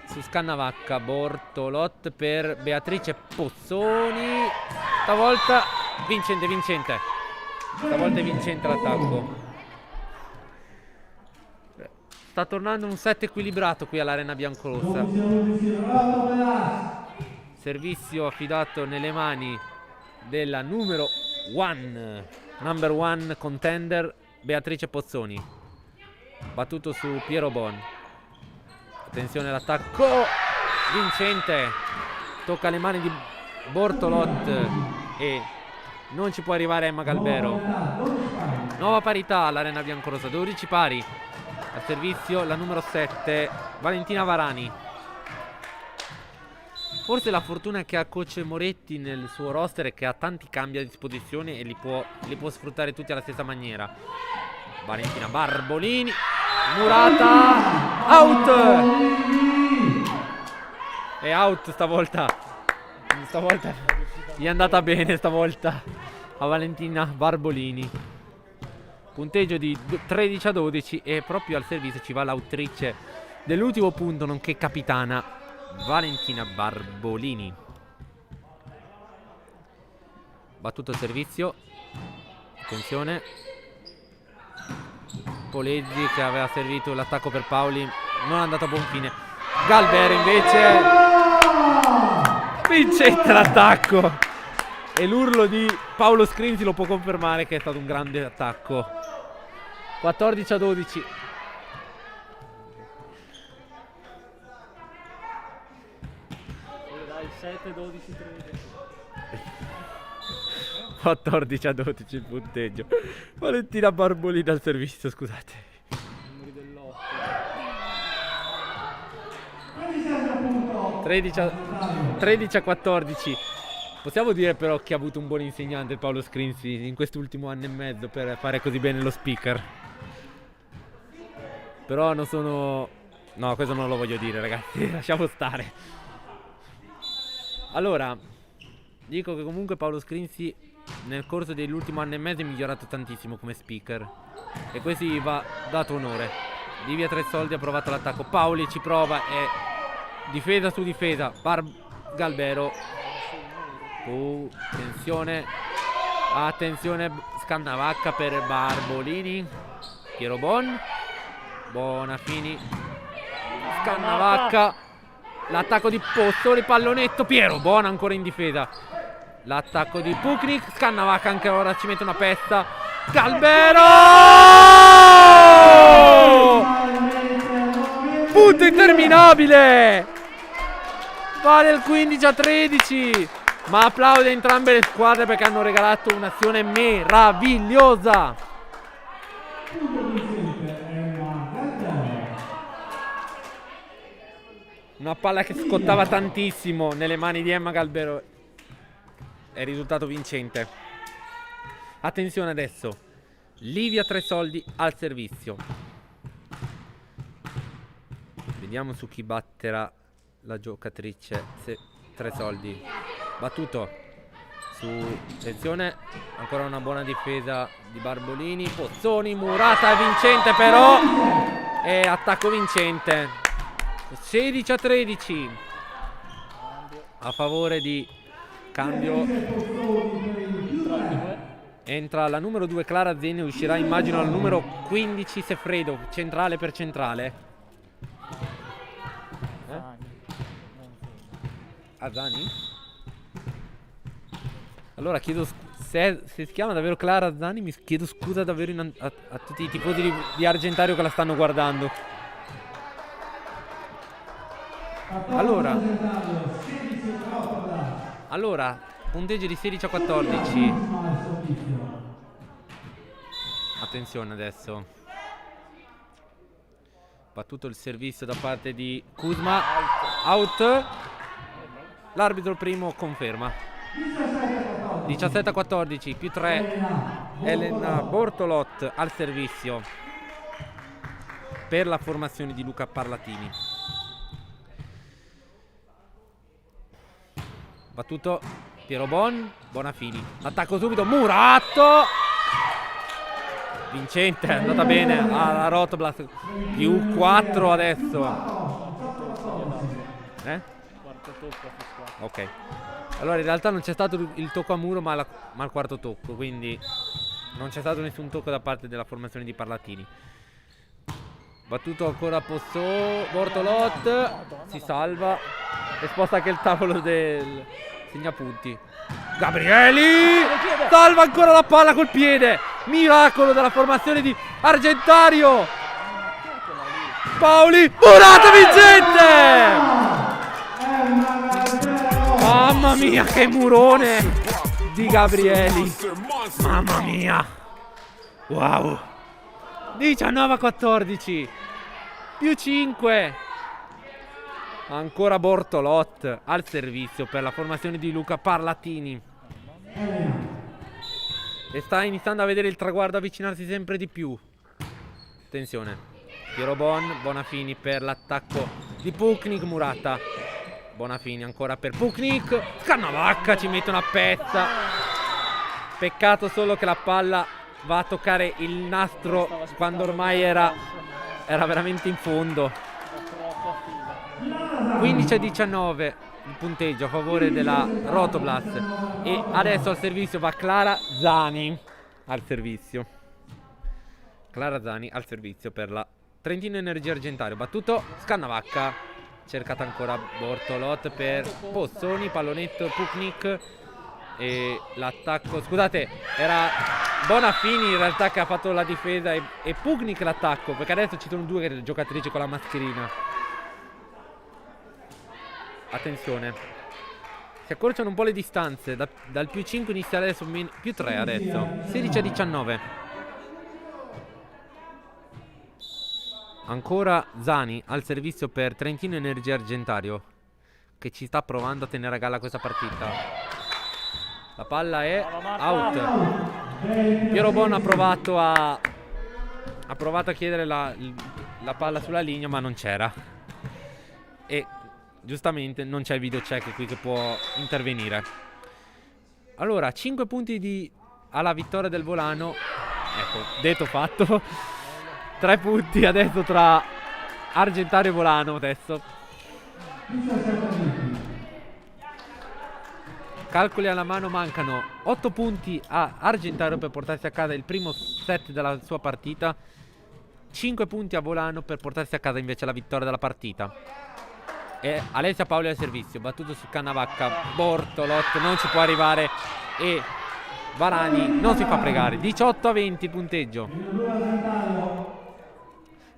su Scannavacca. Bortolot per Beatrice Pozzoni. Stavolta vincente. Stavolta è vincente l'attacco. Sta tornando un set equilibrato qui all'Arena Biancorossa. Servizio affidato nelle mani della number one contender Beatrice Pozzoni. Battuto su Piero Bon. Attenzione all'attacco vincente. Tocca alle mani di Bortolot e non ci può arrivare Emma Galbero. Nuova parità all'Arena Biancorosa. 12 pari. Al servizio la numero 7 Valentina Varani. Forse la fortuna che ha coach Moretti nel suo roster è che ha tanti cambi a disposizione e li può sfruttare tutti alla stessa maniera. Valentina Barbolini. Murata. Out. È out stavolta. Gli è andata bene stavolta a Valentina Barbolini. Punteggio di 13-12 e proprio al servizio ci va l'autrice dell'ultimo punto nonché capitana Valentina Barbolini. Battuto il servizio. Attenzione. Polezzi che aveva servito l'attacco per Paoli. Non è andato a buon fine. Galbero invece vincente l'attacco. E l'urlo di Paolo Scrinzi lo può confermare che è stato un grande attacco. 14-12. Dai, 7, 12, 13. 14-12 il punteggio. Valentina Barbolini al servizio, scusate. Numeri dell'8. 13-14. Possiamo dire però che ha avuto un buon insegnante Paolo Scrinzi in quest'ultimo anno e mezzo per fare così bene lo speaker. Però non sono... No, questo non lo voglio dire, ragazzi. Lasciamo stare. Allora, dico che comunque Paolo Scrinzi nel corso dell'ultimo anno e mezzo è migliorato tantissimo come speaker. E questo gli va dato onore. Livia Tresoldi ha provato l'attacco. Paoli ci prova e... difesa su difesa. Galbero. Attenzione Scannavacca per Barbolini. Piero Bon. Bonafini. Scannavacca. L'attacco di Pozzoli. Pallonetto. Piero Bon ancora in difesa. L'attacco di Puknik. Scannavacca anche ora ci mette una pesta. Galbero. Punto interminabile. Vale il 15-13. Ma applaude entrambe le squadre perché hanno regalato un'azione meravigliosa. Una palla che scottava tantissimo nelle mani di Emma Galbero. È risultato vincente. Attenzione adesso. Livia Tresoldi al servizio. Vediamo su chi batterà la giocatrice Tresoldi. Battuto su... Attenzione. Ancora una buona difesa di Barbolini. Pozzoni. Murata vincente però. E attacco vincente. 16-13 a favore di cambio. Entra la numero 2 Clara Zeni. Uscirà immagino la numero 15 Sefredo. Centrale per centrale. Azani? Allora chiedo se si chiama davvero Clara Zani, mi chiedo scusa davvero a tutti i tifosi di Argentario che la stanno guardando. Allora, punteggio di 16 a 14. Attenzione adesso. Battuto il servizio da parte di Kuzma. Out. L'arbitro primo conferma. 17 a 14 più 3. Elena Bortolot al servizio per la formazione di Luca Parlatini. Battuto Piero Bonafini. Attacco subito. Muratto. Vincente, è andata bene alla Rotoblast. Più 4 adesso. Quarto tocco a più 4. Ok. Allora in realtà non c'è stato il tocco a muro ma il quarto tocco. Quindi non c'è stato nessun tocco da parte della formazione di Parlatini. Battuto ancora Bortolot. Si salva. E sposta anche il tavolo del segnapunti. Gabrieli salva ancora la palla col piede. Miracolo della formazione di Argentario. Paoli. Murata vincente. Mamma mia che murone di Gabrieli. Mamma mia. Wow. 19 a 14 più 5. Ancora Bortolot al servizio per la formazione di Luca Parlatini. E sta iniziando a vedere il traguardo avvicinarsi sempre di più. Attenzione. Piero Bonafini per l'attacco di Puknik. Murata. Bonafini ancora per Puknik. Scannavacca ci mette una pezza. Peccato solo che la palla va a toccare il nastro quando ormai era veramente in fondo. 15 a 19 il punteggio a favore della Rotoblast. E adesso al servizio va Clara Zani al servizio. Clara Zani al servizio per la Trentino Energia Argentario. Battuto Scannavacca. Cercata ancora Bortolot per Pozzoni. Pallonetto Puknik. E l'attacco, scusate, era Bonafini in realtà che ha fatto la difesa e Puknik l'attacco, perché adesso ci sono due giocatrici con la mascherina. Attenzione, si accorciano un po' le distanze. Dal più 5 inizia adesso più 3 adesso. 16 a 19. Ancora Zani al servizio per Trentino Energia Argentario, che ci sta provando a tenere a galla questa partita. La palla è out. Piero Bon ha provato a chiedere la palla sulla linea, ma non c'era. E giustamente non c'è il video check qui che può intervenire. Allora 5 punti alla vittoria del Volano. Ecco, detto fatto. 3 punti adesso tra Argentario e Volano adesso. Calcoli alla mano, mancano 8 punti a Argentario per portarsi a casa il primo set della sua partita. 5 punti a Volano per portarsi a casa invece la vittoria della partita. E Alessia Paoli al servizio, battuto su Cannavacca. Bortolot non ci può arrivare e Varani non si fa pregare. 18 a 20 il punteggio.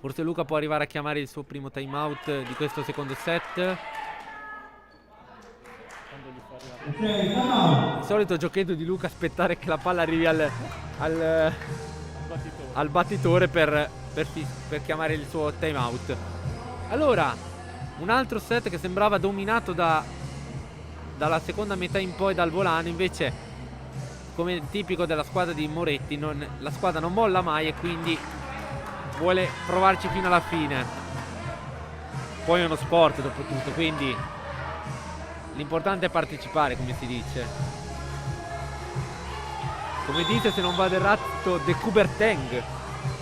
Forse Luca può arrivare a chiamare il suo primo time out di questo secondo set. Il solito giochetto di Luca, aspettare che la palla arrivi al battitore per chiamare il suo time out. Allora, un altro set che sembrava dominato dalla seconda metà in poi dal Volano, invece come tipico della squadra di Moretti la squadra non molla mai e quindi vuole provarci fino alla fine. Poi è uno sport dopo tutto, quindi l'importante è partecipare, come si dice. Come dite, se non vado errato, de Coubertin.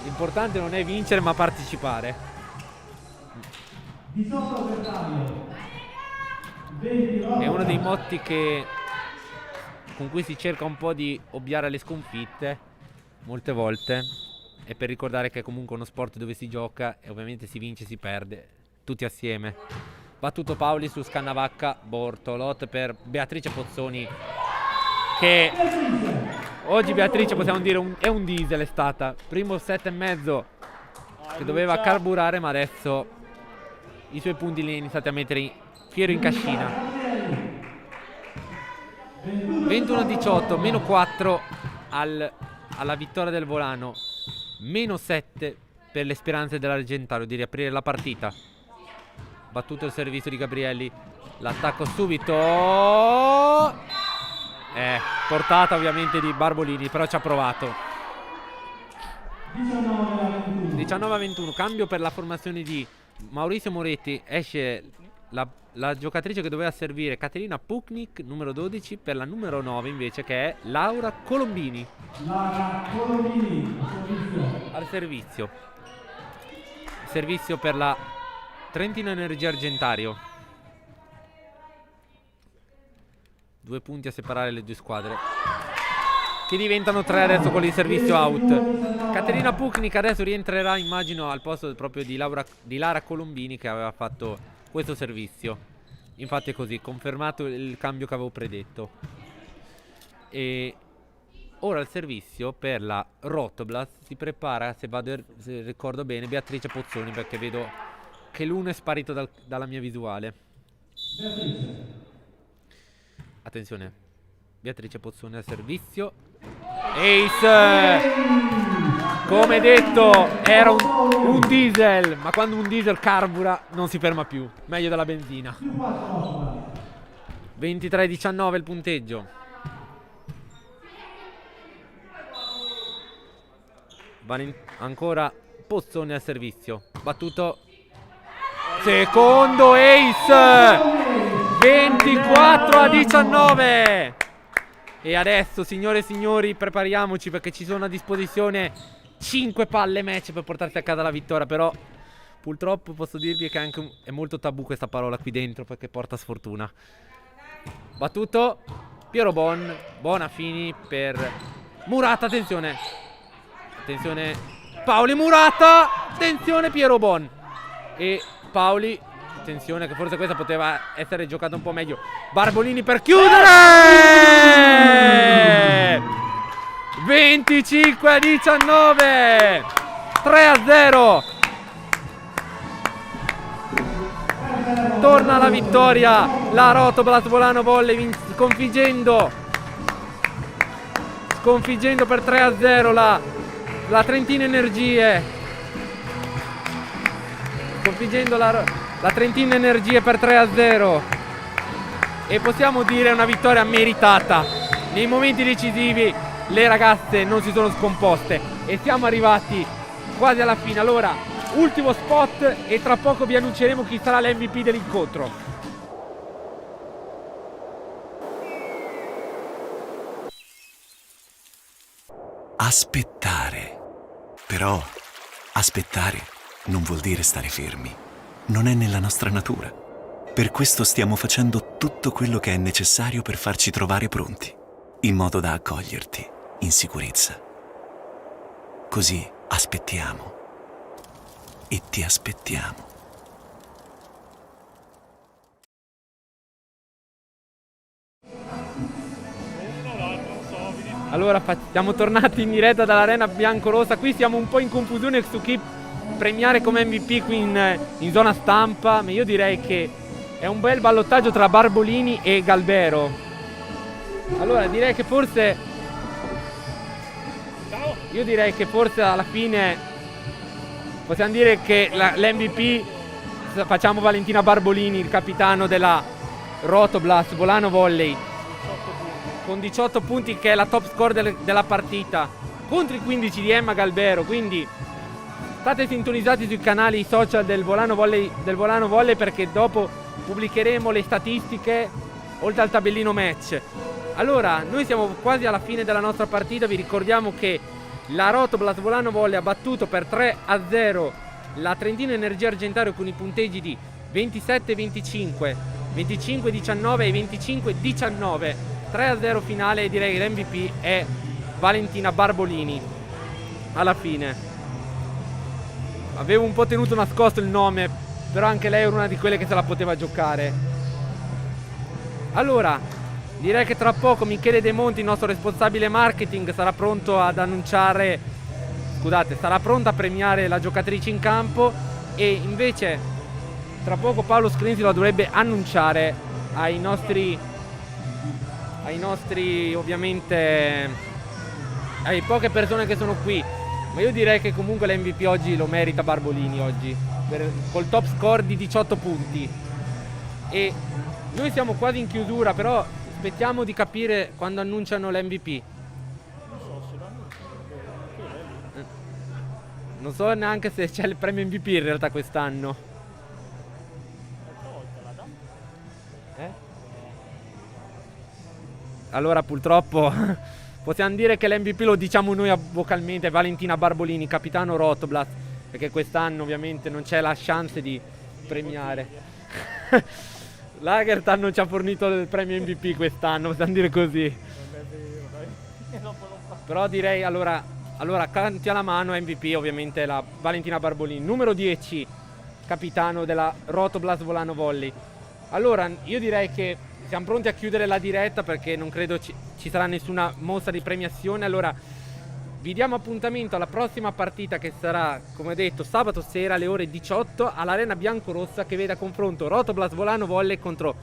L'importante non è vincere ma partecipare. È uno dei motti con cui si cerca un po' di ovviare le sconfitte molte volte, e per ricordare che è comunque uno sport dove si gioca e ovviamente si vince e si perde tutti assieme. Battuto Paoli su Scannavacca. Bortolot per Beatrice Pozzoni. che oggi Beatrice possiamo dire è un diesel, è stata. Primo set e mezzo che doveva carburare, ma adesso i suoi punti li ha iniziati a mettere fiero in cascina. 21-18, meno 4 alla vittoria del Volano, meno 7 per le speranze dell'Argentario di riaprire la partita. Battuto il servizio di Gabrielli, l'attacco subito, portata ovviamente di Barbolini, però ci ha provato. 19-21, cambio per la formazione di Maurizio Moretti. Esce la giocatrice che doveva servire, Caterina Puknik, numero 12, per la numero 9 invece, che è Laura Colombini. Al servizio. Servizio per la Trentino Energia Argentario. 2 punti a separare le due squadre, che diventano 3 adesso con il servizio out. Caterina Puknik adesso rientrerà, immagino, al posto proprio di Lara Colombini, che aveva fatto questo servizio. Infatti è così, confermato il cambio che avevo predetto. E ora il servizio per la Rotoblast si prepara, se ricordo bene, Beatrice Pozzoni, perché vedo che l'uno è sparito dalla mia visuale. Attenzione, Beatrice Pozzoni al servizio. Ace! Come detto, era un diesel, ma quando un diesel carbura non si ferma più, meglio della benzina. 23-19 il punteggio. Ancora Pozzoni al servizio, battuto, secondo ace, 24-19. E adesso, signore e signori, prepariamoci, perché ci sono a disposizione 5 palle match per portarsi a casa la vittoria. Però purtroppo posso dirvi che anche è molto tabù questa parola qui dentro, perché porta sfortuna. Battuto Piero Bon, buona fini per Murata, attenzione, attenzione Paoli, Murata, attenzione Piero Bon e Paoli, attenzione che forse questa poteva essere giocata un po' meglio. Barbolini per chiudere, 25-19, 3-0. Torna alla vittoria la Rotoblast Volano Volley, sconfiggendo per 3-0 la Trentino Energie, sconfiggendo la Trentino Energie per 3-0, e possiamo dire una vittoria meritata. Nei momenti decisivi le ragazze non si sono scomposte e siamo arrivati quasi alla fine. Allora, ultimo spot e tra poco vi annunceremo chi sarà l'MVP dell'incontro. Aspettare. Però aspettare non vuol dire stare fermi. Non è nella nostra natura. Per questo stiamo facendo tutto quello che è necessario per farci trovare pronti, in modo da accoglierti in sicurezza. Così aspettiamo. E ti aspettiamo. Allora siamo tornati in diretta dall'Arena Biancorossa. Qui siamo un po' in confusione su chi premiare come MVP qui in zona stampa, ma io direi che è un bel ballottaggio tra Barbolini e Galbero. Allora direi che forse alla fine possiamo dire che l'MVP facciamo Valentina Barbolini, il capitano della Rotoblast Volano Volley, con 18 punti, che è la top score della partita, contro i 15 di Emma Galbero. Quindi state sintonizzati sui canali social del Volano Volley, perché dopo pubblicheremo le statistiche oltre al tabellino match. Allora, noi siamo quasi alla fine della nostra partita. Vi ricordiamo che la Rotoblast Volano Volley ha battuto per 3-0 la Trentino Energia Argentario con i punteggi di 27-25, 25-19 e 25-19. 3-0 finale, e direi che l'MVP è Valentina Barbolini. Alla fine avevo un po' tenuto nascosto il nome, però anche lei era una di quelle che se la poteva giocare. Allora, direi che tra poco Michele De Monti, il nostro responsabile marketing, sarà pronto ad annunciare, scusate, sarà pronto a premiare la giocatrice in campo, e invece tra poco Paolo Scrinzi lo dovrebbe annunciare ai nostri ovviamente, ai poche persone che sono qui. Ma io direi che comunque l'MVP oggi lo merita Barbolini oggi, col top score di 18 punti. E noi siamo quasi in chiusura, però aspettiamo di capire quando annunciano l'MVP. Non so neanche se c'è il premio MVP in realtà quest'anno. Allora purtroppo possiamo dire che l'MVP lo diciamo noi vocalmente, Valentina Barbolini, capitano Rotoblast, perché quest'anno ovviamente non c'è la chance di premiare. Lagertan non ci ha fornito il premio MVP quest'anno, possiamo dire così. Però direi allora canti alla mano MVP ovviamente la Valentina Barbolini, numero 10, capitano della Rotoblast Volano Volley. Allora io direi che siamo pronti a chiudere la diretta perché non credo ci sarà nessuna mostra di premiazione. Allora vi diamo appuntamento alla prossima partita, che sarà, come detto, sabato sera alle ore 18 all'Arena Biancorossa, che vede a confronto Rotoblast Volano Volley contro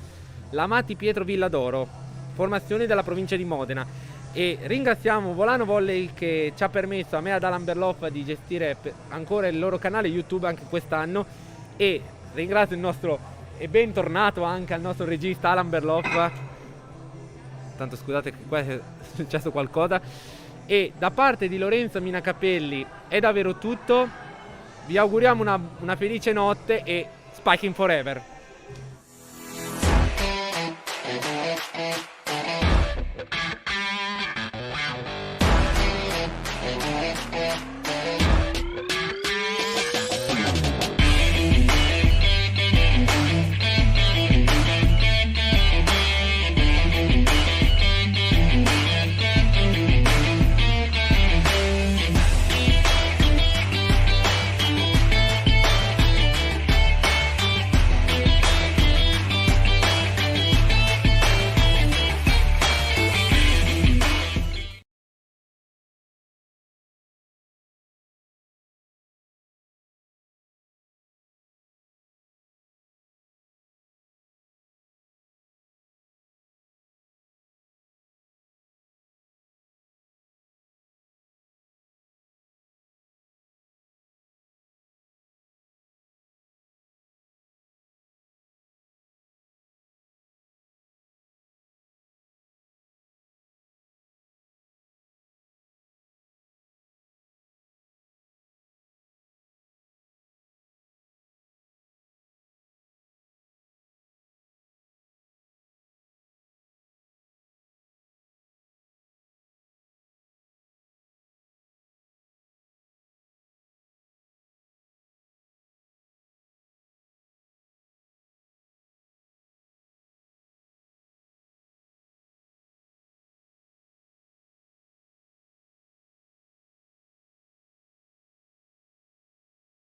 l'Amati Pietro Villadoro, formazione della provincia di Modena. E ringraziamo Volano Volley che ci ha permesso, a me e ad Alan Berloff, di gestire ancora il loro canale YouTube anche quest'anno, e ringrazio il nostro e bentornato anche al nostro regista Alan Berloff. Tanto scusate che qua è successo qualcosa. E da parte di Lorenzo Minacapelli è davvero tutto. Vi auguriamo una felice notte e Spiking Forever.